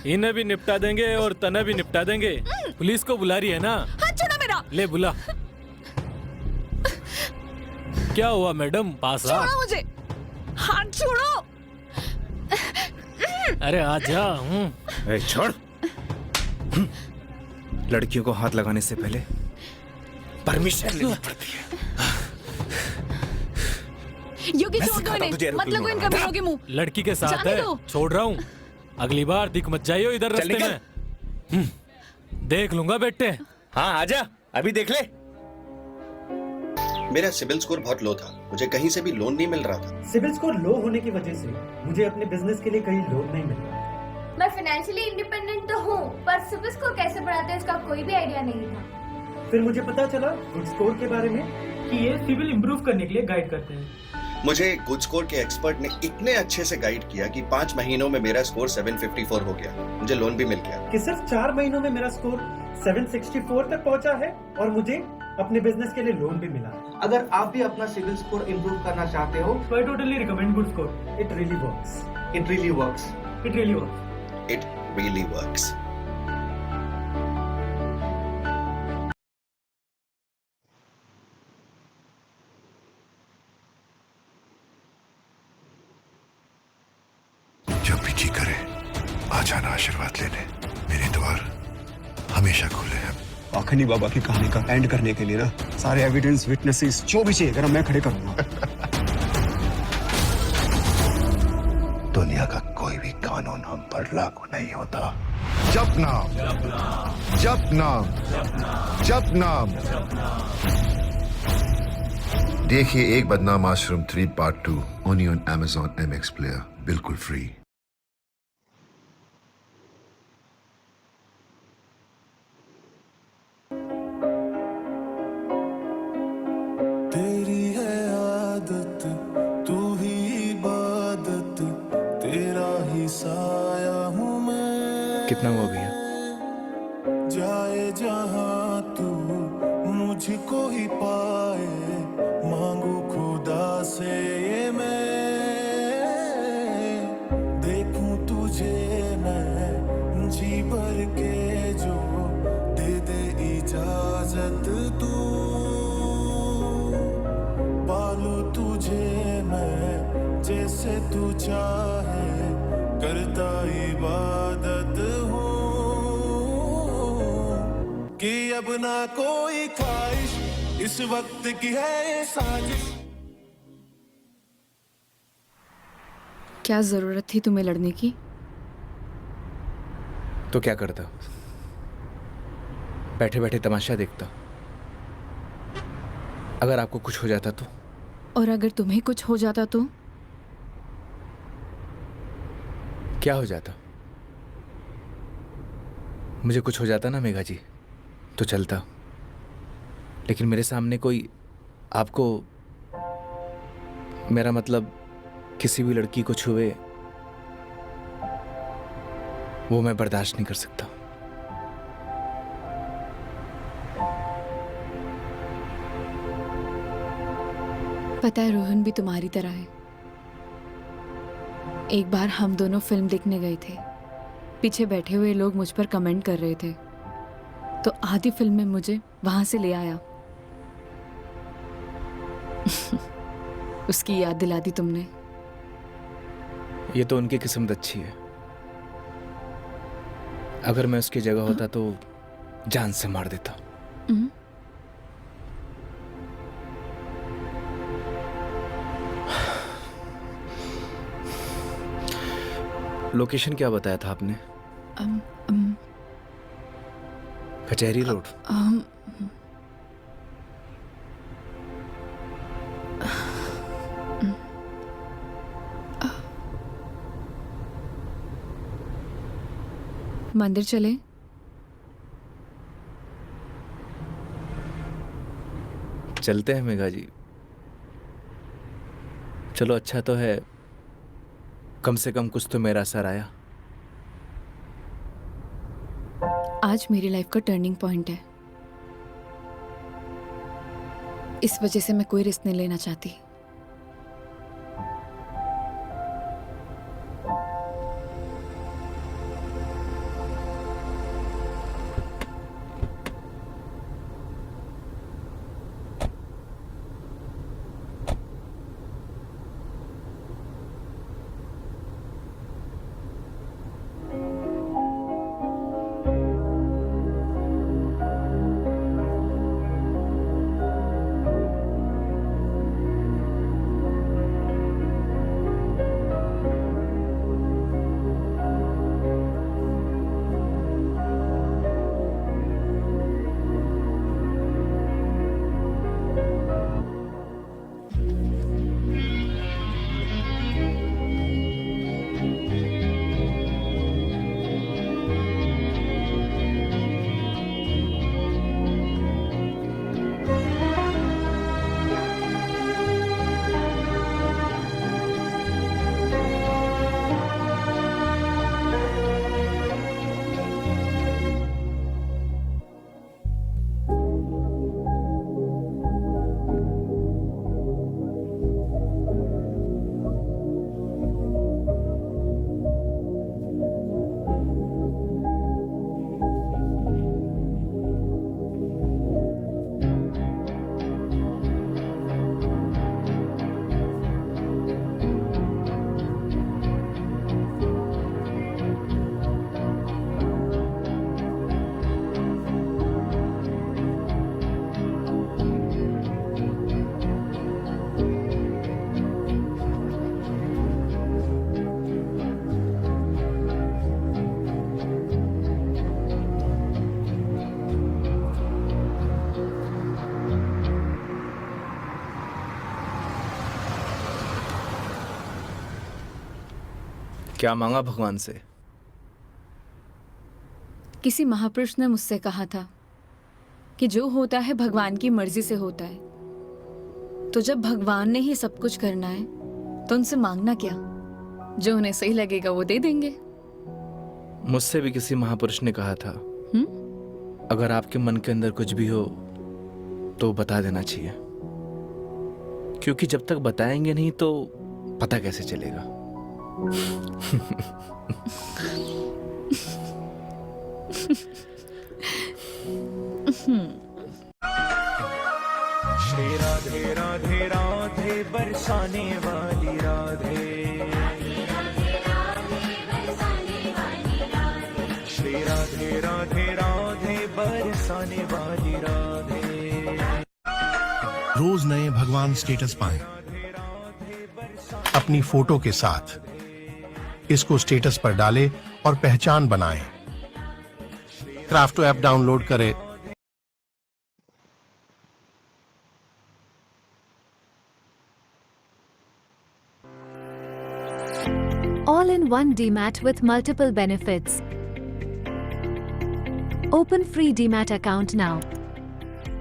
इन्हें भी निपटा देंगे और तने भी निपटा देंगे। पुलिस को बुला रही है ना? हाथ छोड़ो मेरा। ले बुला। क्या हुआ मैडम? पास आ। छोड़ो मुझे, हाथ छोड़ो। अरे आजा। छोड़। लड़कियों को हाथ लगाने से पहले परमिशन लेनी पड़ती है। योगी छोड़ दो इन्हें, मत लगो इन कमीनों के मुंह। लड़की के साथ है, छोड़ रहा हूँ। अगली बार दिख मत जाइयो इधर रास्ते में। देख लूंगा बेटे। हाँ आजा, अभी देख ले। मेरा सिबिल स्कोर बहुत लो था, मुझे कहीं से भी लोन नहीं मिल रहा था। सिबिल स्कोर लो होने की वजह से मुझे अपने बिजनेस के लिए कहीं लोन नहीं मिल रहा। मैं फाइनेंशियली इंडिपेंडेंट तो हूँ, पर सिबिल स्कोर कैसे बढ़ाते हैं इसका कोई भी आइडिया नहीं था। फिर मुझे पता चला गुड स्कोर के बारे में कि ये सिबिल इम्प्रूव करने के लिए गाइड करते हैं। मुझे गुड स्कोर के एक्सपर्ट ने इतने अच्छे से गाइड किया कि 5 महीनों में मेरा स्कोर 754 हो गया, मुझे लोन भी मिल गया। कि सिर्फ 4 महीनों में मेरा स्कोर 764 तक पहुंचा है और मुझे अपने बिजनेस के लिए लोन भी मिला। अगर आप भी अपना सिविल स्कोर इम्प्रूव करना चाहते हो तो I totally recommend good score. It really works. It really works. It really works. It really works. जब भी जी करे आ जाना आशीर्वाद लेने, मेरे द्वार हमेशा खुले हैं। आखनी बाबा की कहानी का एंड करने के लिए ना सारे एविडेंस, विटनेसेस जो भी चाहिए मैं खड़े करूंगा। दुनिया का कोई भी कानून हम पर लागू नहीं होता। जप नाम, जप नाम, जप नाम। देखिए एक बदनाम आश्रम 3 part 2 only on Amazon MX player, बिल्कुल फ्री। तेरी है आदत, तू ही इबादत, तेरा ही साया हूँ मैं। कितना हुआ भैया? जाए जहाँ तू मुझको ही पाए, मांगू खुदा से ये मैं, देखूं तुझे मैं जी भर के जो दे दे इजाजत तू, पालू तुझे मैं जैसे तू चाहे, करता इबादत हूँ कि अब ना कोई ख्वाहिश इस वक्त की है ये साजिश। क्या जरूरत थी तुम्हें लड़ने की? तो क्या करता? बैठे बैठे तमाशा देखता। अगर आपको कुछ हो जाता तो? और अगर तुम्हें कुछ हो जाता तो? क्या हो जाता? मुझे कुछ हो जाता ना मेघा जी, तो चलता। लेकिन मेरे सामने कोई आपको, मेरा मतलब किसी भी लड़की को छुए, वो मैं बर्दाश्त नहीं कर सकता। पता है रोहन भी तुम्हारी तरह है। एक बार हम दोनों फिल्म देखने गए थे। पीछे बैठे हुए लोग मुझ पर कमेंट कर रहे थे, तो आधी फिल्म में मुझे वहां से ले आया। उसकी याद दिला दी तुमने। ये तो उनकी किस्मत अच्छी है। अगर मैं उसकी जगह होता तो जान से मार देता। लोकेशन क्या बताया था आपने? कचहरी रोड। मंदिर चले? चलते हैं मेघा जी। चलो अच्छा तो है, कम से कम कुछ तो मेरा असर आया। आज मेरी लाइफ का टर्निंग पॉइंट है। इस वजह से मैं कोई रिस्क नहीं लेना चाहती। क्या मांगा भगवान से? किसी महापुरुष ने मुझसे कहा था कि जो होता है भगवान की मर्जी से होता है। तो जब भगवान ने ही सब कुछ करना है तो उनसे मांगना क्या? जो उन्हें सही लगेगा वो दे देंगे। मुझसे भी किसी महापुरुष ने कहा था, अगर आपके मन के अंदर कुछ भी हो तो बता देना चाहिए, क्योंकि जब तक बताएंगे नहीं तो पता कैसे चलेगा। श्री राधे राधे राधे बरसाने वाली राधे, श्री राधे राधे राधे बरसाने वाली राधे। रोज नए भगवान स्टेटस पाएं अपनी फोटो के साथ। इसको स्टेटस पर डालें और पहचान बनाएं। क्राफ्टो ऐप डाउनलोड करें। All-in-one DMAT with multiple benefits. Open free DMAT account now.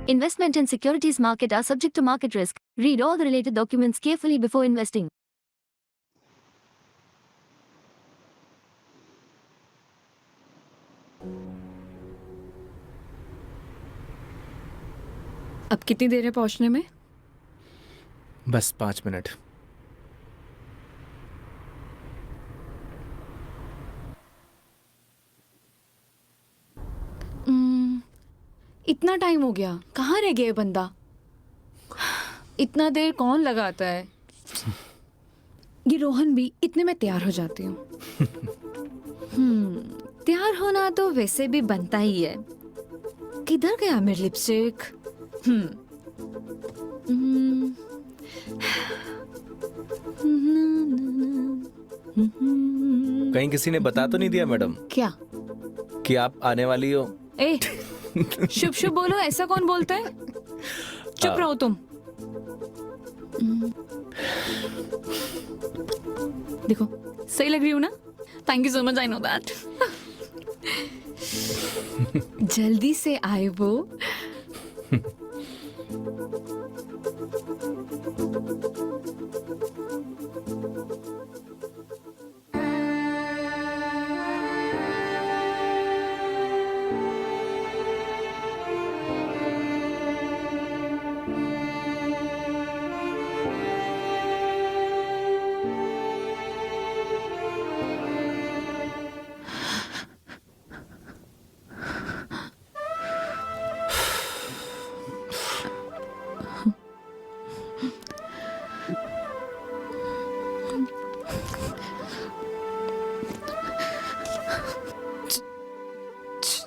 Investment in securities market are subject to market risk. Read all the related documents carefully before investing. अब कितनी देर है पहुंचने में? बस 5 मिनट। इतना टाइम हो गया, कहाँ रह गया ये बंदा? इतना देर कौन लगाता है? ये रोहन भी, इतने में तैयार हो जाती हूँ। तैयार होना तो वैसे भी बनता ही है। किधर गया मेरी लिपस्टिक? कहीं किसी ने बता तो नहीं दिया मैडम क्या? कि आप आने वाली हो? ए, शुभ शुभ बोलो, ऐसा कौन बोलता है? चुप रहो तुम। देखो सही लग रही हूँ ना? Thank you so much, I know that. जल्दी से आए वो।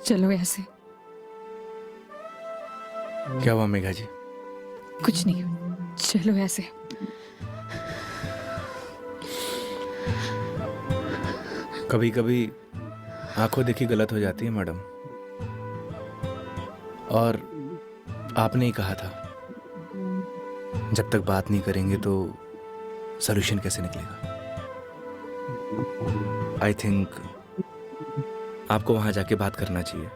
चलो ऐसे। क्या हुआ मेघा जी? कुछ नहीं, चलो ऐसे। कभी कभी आंखों देखी गलत हो जाती है मैडम, और आपने ही कहा था जब तक बात नहीं करेंगे तो सॉल्यूशन कैसे निकलेगा। आई थिंक आपको वहां जाके बात करना चाहिए।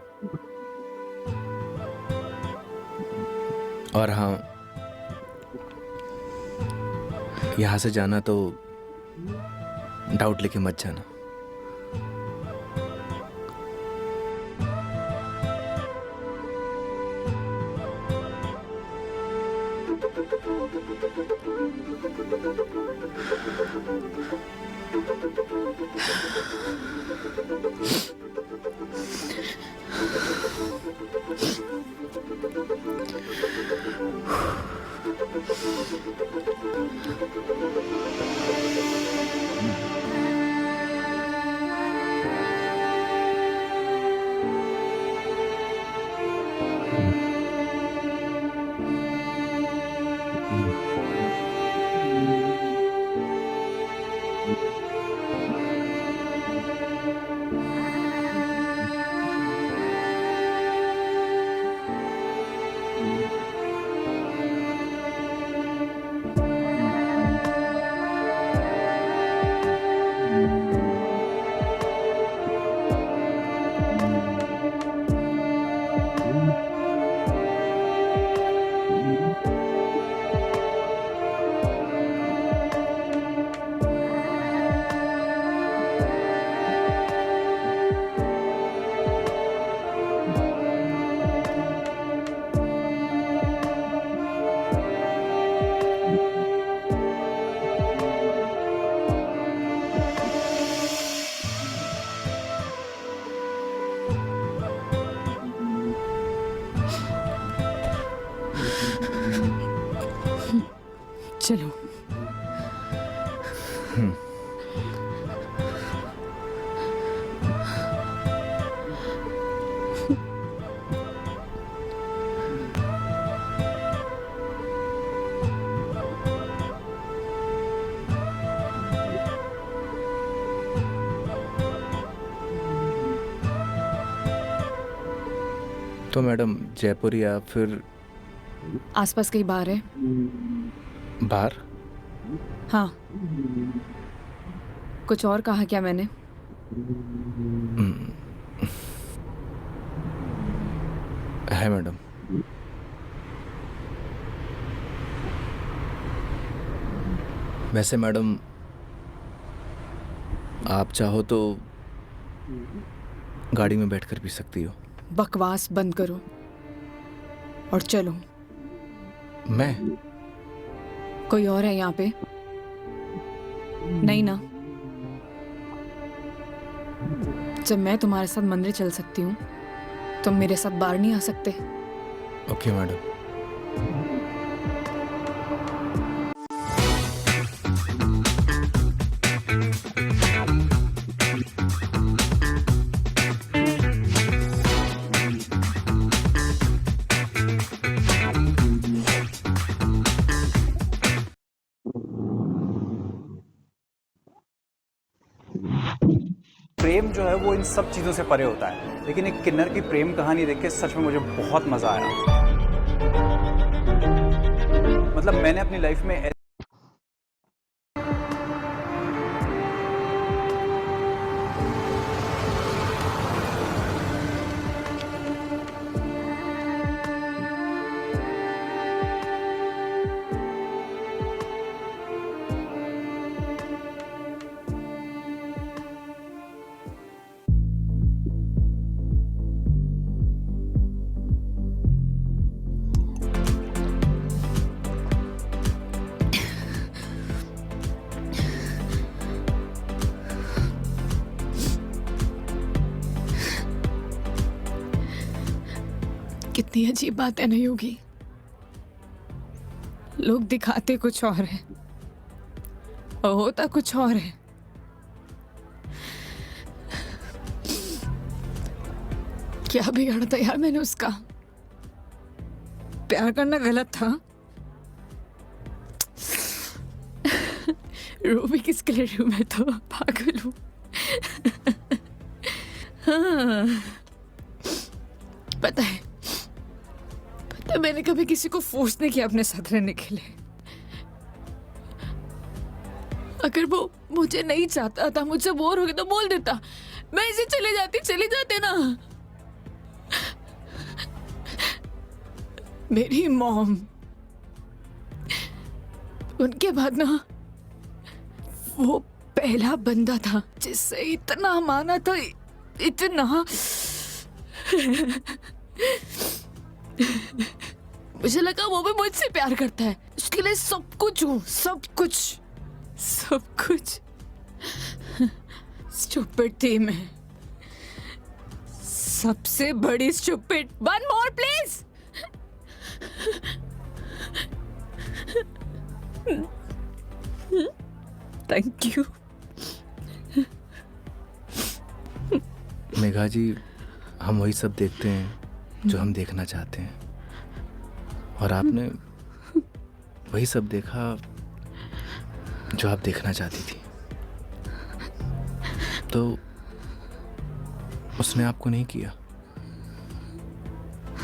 और हाँ, यहां से जाना तो डाउट लेके मत जाना। चलो। तो मैडम जयपुर या फिर आसपास कहीं बार है? बाहर? हाँ। कुछ और कहा क्या मैंने? है मैडम। वैसे मैडम आप चाहो तो गाड़ी में बैठकर पी सकती हो। बकवास बंद करो और चलो। मैं? कोई और है यहाँ पे? नहीं ना? जब मैं तुम्हारे साथ मंदिर चल सकती हूँ, तुम मेरे साथ बाहर नहीं आ सकते? Okay madam. प्रेम जो है वो इन सब चीज़ों से परे होता है, लेकिन एक किन्नर की प्रेम कहानी देख के सच में मुझे बहुत मज़ा आया। मतलब मैंने अपनी लाइफ में कितनी अजीब बात है नहीं होगी। लोग दिखाते कुछ और है और होता कुछ और है। क्या बिगाड़ा था यार मैंने उसका? प्यार करना गलत था? रो भी किसके लिए रू? मैं तो पागल हूँ। हाँ। पता है मैंने कभी किसी को फोर्स नहीं किया अपने साथ रहने के लिए। अगर वो मुझे नहीं चाहता था, मुझसे बोर हो गया तो बोल देता, मैं इसे चले जाते ना। मेरी मॉम, उनके बाद ना वो पहला बंदा था जिससे इतना माना था, इतना। मुझे लगा वो भी मुझसे प्यार करता है, उसके लिए सब कुछ हूँ, सब कुछ। स्टूपिड थी मैं, सबसे बड़ी stupid. One more please. Thank you. Megha ji, हम वही सब देखते हैं जो हम देखना चाहते हैं, और आपने वही सब देखा जो आप देखना चाहती थी। तो उसने आपको नहीं किया,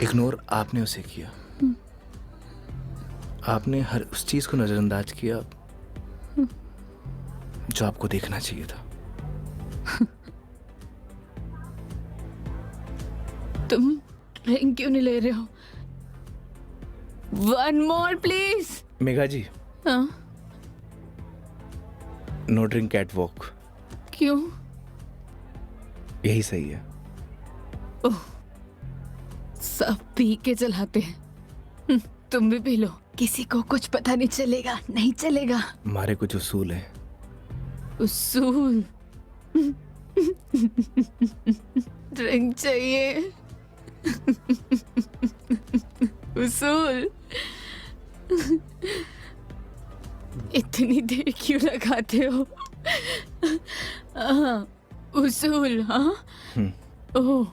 इग्नोर आपने उसे किया। आपने हर उस चीज को नजरअंदाज किया जो आपको देखना चाहिए था। तुम ड्रिंक क्यों नहीं ले रहे हो? One more please. Megha ji, हाँ? No drink at work. क्यों? यही सही है। ओह, सब पी के चलाते हैं। तुम भी पी लो, किसी को कुछ पता नहीं चलेगा। नहीं चलेगा। हमारे कुछ उसूल हैं। उसूल? ड्रिंक चाहिए। उसूल? इतनी देर क्यों लगाते हो? हाँ, उसूल। हाँ ओह,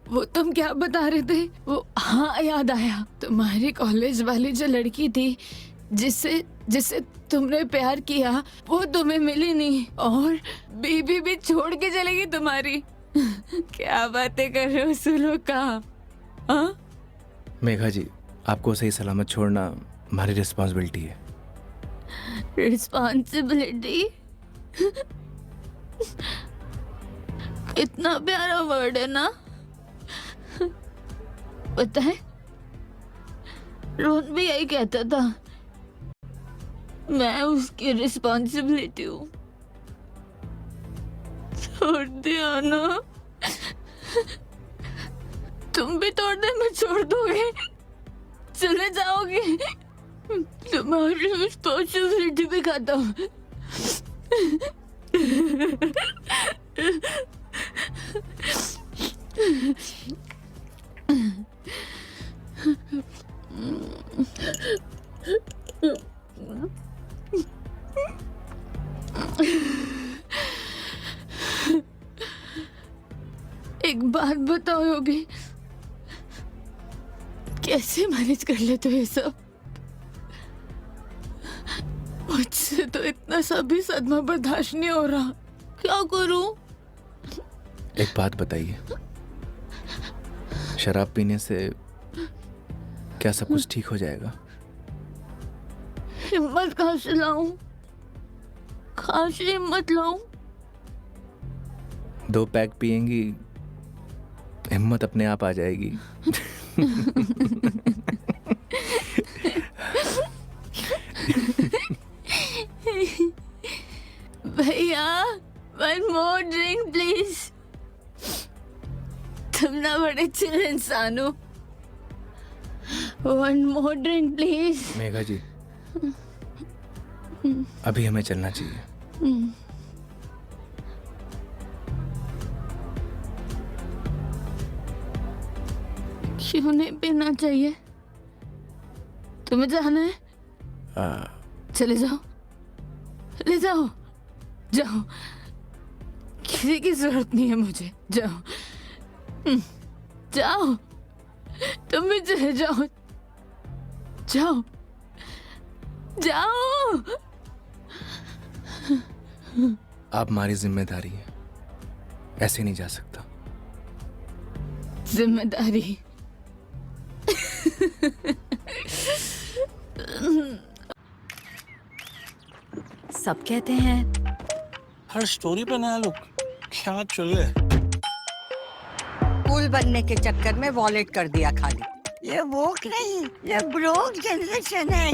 वो तुम क्या बता रहे थे? वो हाँ, याद आया। तुम्हारी कॉलेज वाली जो लड़की थी जिससे जिससे तुमने प्यार किया, वो तुम्हें मिली नहीं और बीबी भी छोड़ के चलेगी तुम्हारी। क्या बातें कर रहे हो उसूलों का? हाँ मेघा जी, आपको सही सलामत छोड़ना हमारी रिस्पॉन्सिबिलिटी है। रिस्पॉन्सिबिलिटी? इतना प्यारा वर्ड है ना। पता है, रोहन भी यही कहता था, मैं उसकी रिस्पॉन्सिबिलिटी हूँ। छोड़ दिया ना। तुम भी तोड़ दे, मैं छोड़ दोगे, चले जाओगे, तुम्हारी रिस्पॉन्सिबिलिटी भी खत्म। एक बात बताओ योगी, कैसे मैनेज कर लेते हो ये सब? मुझसे तो इतना सा भी सदमा बर्दाश्त नहीं हो रहा, क्या करूं? एक बात बताइए, शराब पीने से क्या सब कुछ ठीक हो जाएगा? हिम्मत कहाँ से लाऊं? कहाँ से हिम्मत लाऊं? 2 पैक पिएंगी, हिम्मत अपने आप आ जाएगी। भैया, 1 more drink please। तुम ना बड़े चिल इंसान हो। 1 more drink please। मेघा जी, अभी हमें चलना चाहिए। क्यों नहीं पीना चाहिए? तुम्हें जाना है? चले जाओ, ले जाओ, जाओ, किसी की जरूरत नहीं है मुझे, जाओ, जाओ, तुम भी चले जाओ, जाओ, जाओ। आप हमारी जिम्मेदारी है, ऐसे नहीं जा सकता। जिम्मेदारी? सब कहते हैं हर स्टोरी पे नया लुक, क्या चल रहा है? कूल बनने के चक्कर में वॉलेट कर दिया खाली। ये वोक नहीं, ये ब्रोक जनरेशन है।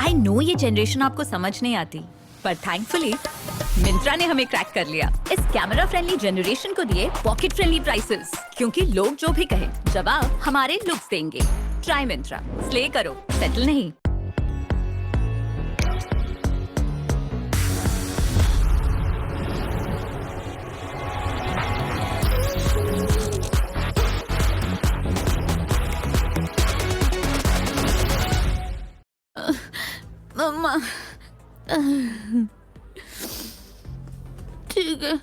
आई नो ये जनरेशन आपको समझ नहीं आती, पर थैंकफुली मिंत्रा ने हमें क्रैक कर लिया। इस कैमरा फ्रेंडली जनरेशन को दिए पॉकेट फ्रेंडली प्राइसेस, क्योंकि लोग जो भी कहें जवाब हमारे लुक्स देंगे। ट्राई मिंत्रा, स्ले करो, सेटल नहीं। मम्मा, ठीक है,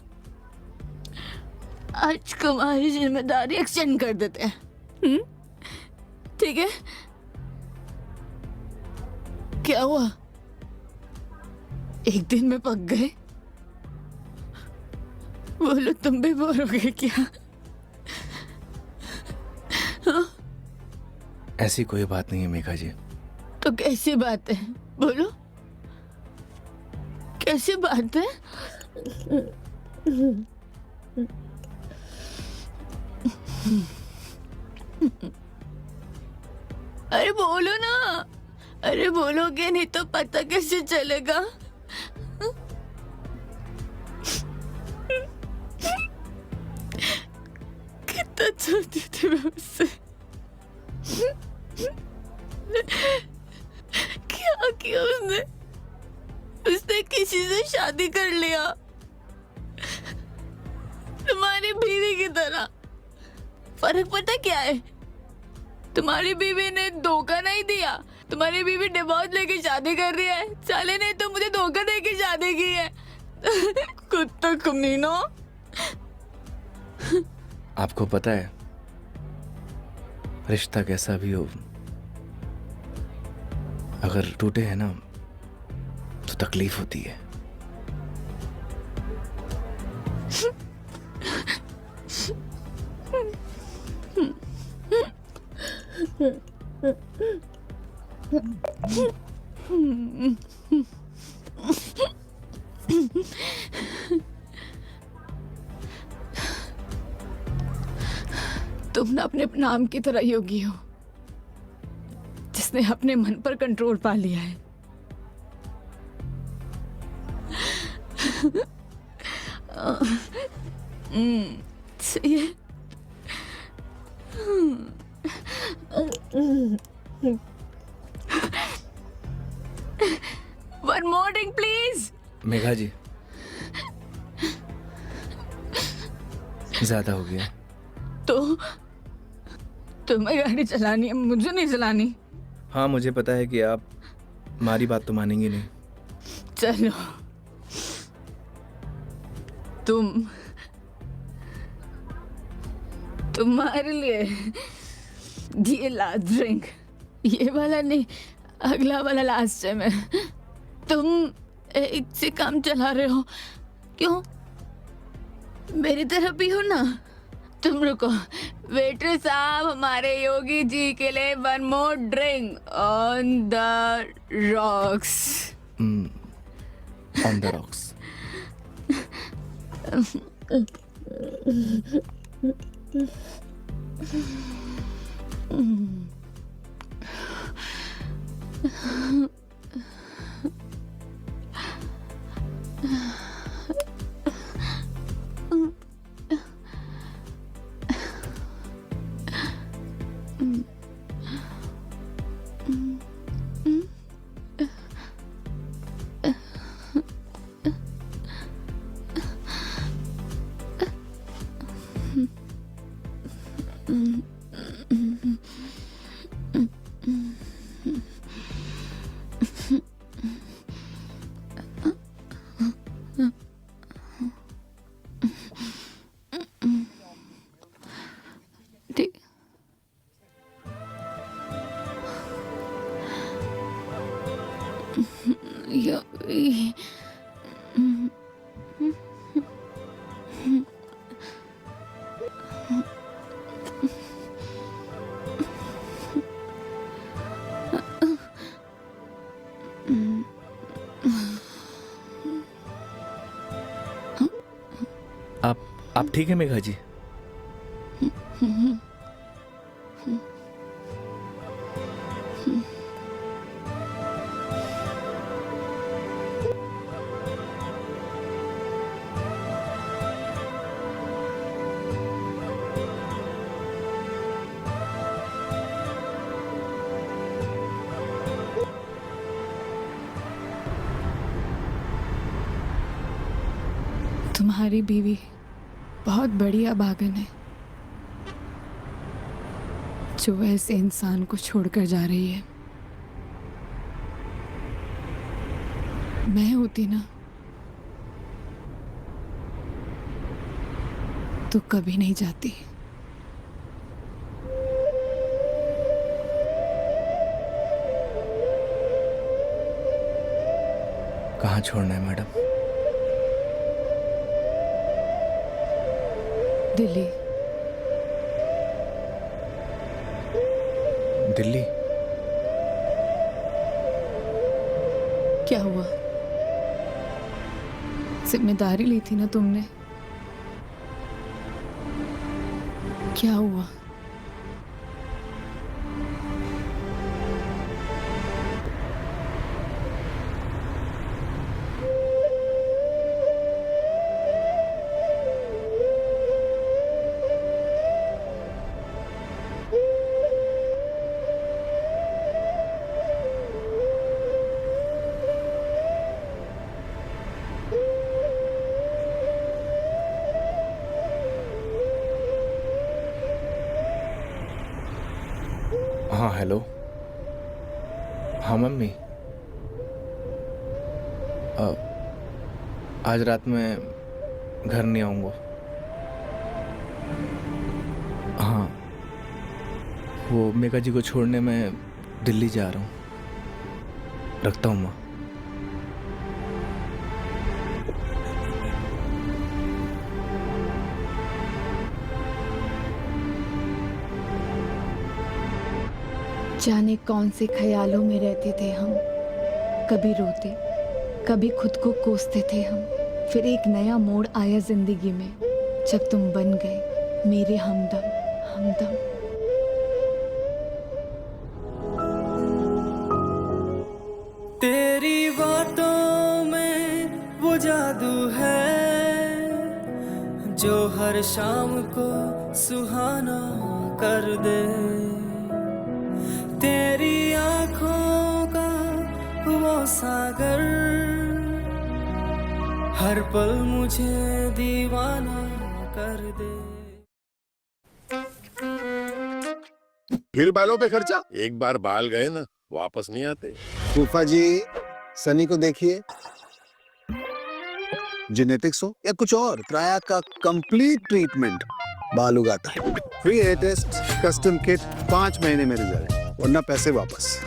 आज तुम्हारी जिम्मेदारी एक्सटेंड कर देते हैं। ठीक है? क्या हुआ? एक दिन में पक गए? बोलो, तुम भी बोर हो गए क्या? हाँ? ऐसी कोई बात नहीं है मेघा जी। तो कैसी बात है? बोलो, कैसी बात है? अरे बोलो ना, अरे बोलोगे नहीं तो पता कैसे चलेगा? कितना चाहती थी मैं उससे, क्या किया उसने? उसने किसी से शादी कर लिया, तुम्हारी बीवी की तरह। फर्क पता क्या है? तुम्हारी बीवी ने धोखा नहीं दिया, तुम्हारी बीवी डिवोर्स लेके शादी कर रही है। साले ने तो मुझे धोखा दे के शादी की है। कुत्ता कमीना। आपको पता है रिश्ता कैसा भी हो, अगर टूटे है ना तो तकलीफ होती है। तुम ना अपने नाम की तरह योगी हो जिसने अपने मन पर कंट्रोल पा लिया है। सही है। One more drink, please. Megha जी, ज्यादा हो गया। तो तुम्हें गाड़ी चलानी है, मुझे नहीं चलानी। हाँ मुझे पता है कि आप हमारी बात तो मानेंगी नहीं। चलो तुम्हारे लिए ये लास्ट ड्रिंक, ये वाला नहीं, अगला वाला लास्ट है। मैं तुम एक से काम चला रहे हो, क्यों? मेरी तरह भी हो ना। तुम रुको, वेटर साहब, हमारे योगी जी के लिए one more drink on the rocks. On the rocks. आप ठीक है मेघा जी? तुम्हारी बीवी बहुत बढ़िया भागन है जो ऐसे इंसान को छोड़कर जा रही है। मैं होती ना तो कभी नहीं जाती। कहाँ छोड़ना है मैडम? दिल्ली। दिल्ली? क्या हुआ? जिम्मेदारी ली थी ना तुमने, क्या हुआ? हाँ हेलो। हाँ मम्मी, आज रात में घर नहीं आऊँगा। हाँ, वो मेघा जी को छोड़ने मैं दिल्ली जा रहा हूँ। रखता हूँ माँ। जाने कौन से ख्यालों में रहते थे हम, कभी रोते कभी खुद को कोसते थे हम। फिर एक नया मोड़ आया जिंदगी में जब तुम बन गए मेरे हमदम हमदम। तेरी बातों में वो जादू है जो हर शाम को सुहाना कर दे। तेरी आंखों का वो सागर हर पल मुझे दीवाना कर दे। फिर बालों पे खर्चा? एक बार बाल गए ना वापस नहीं आते। फूफा जी, सनी को देखिए, जेनेटिक्स हो या कुछ और, क्राया का कंप्लीट ट्रीटमेंट, बाल उगाता है, free hair test, custom kit, 5 महीने में रिजल्ट, वरना पैसे वापस।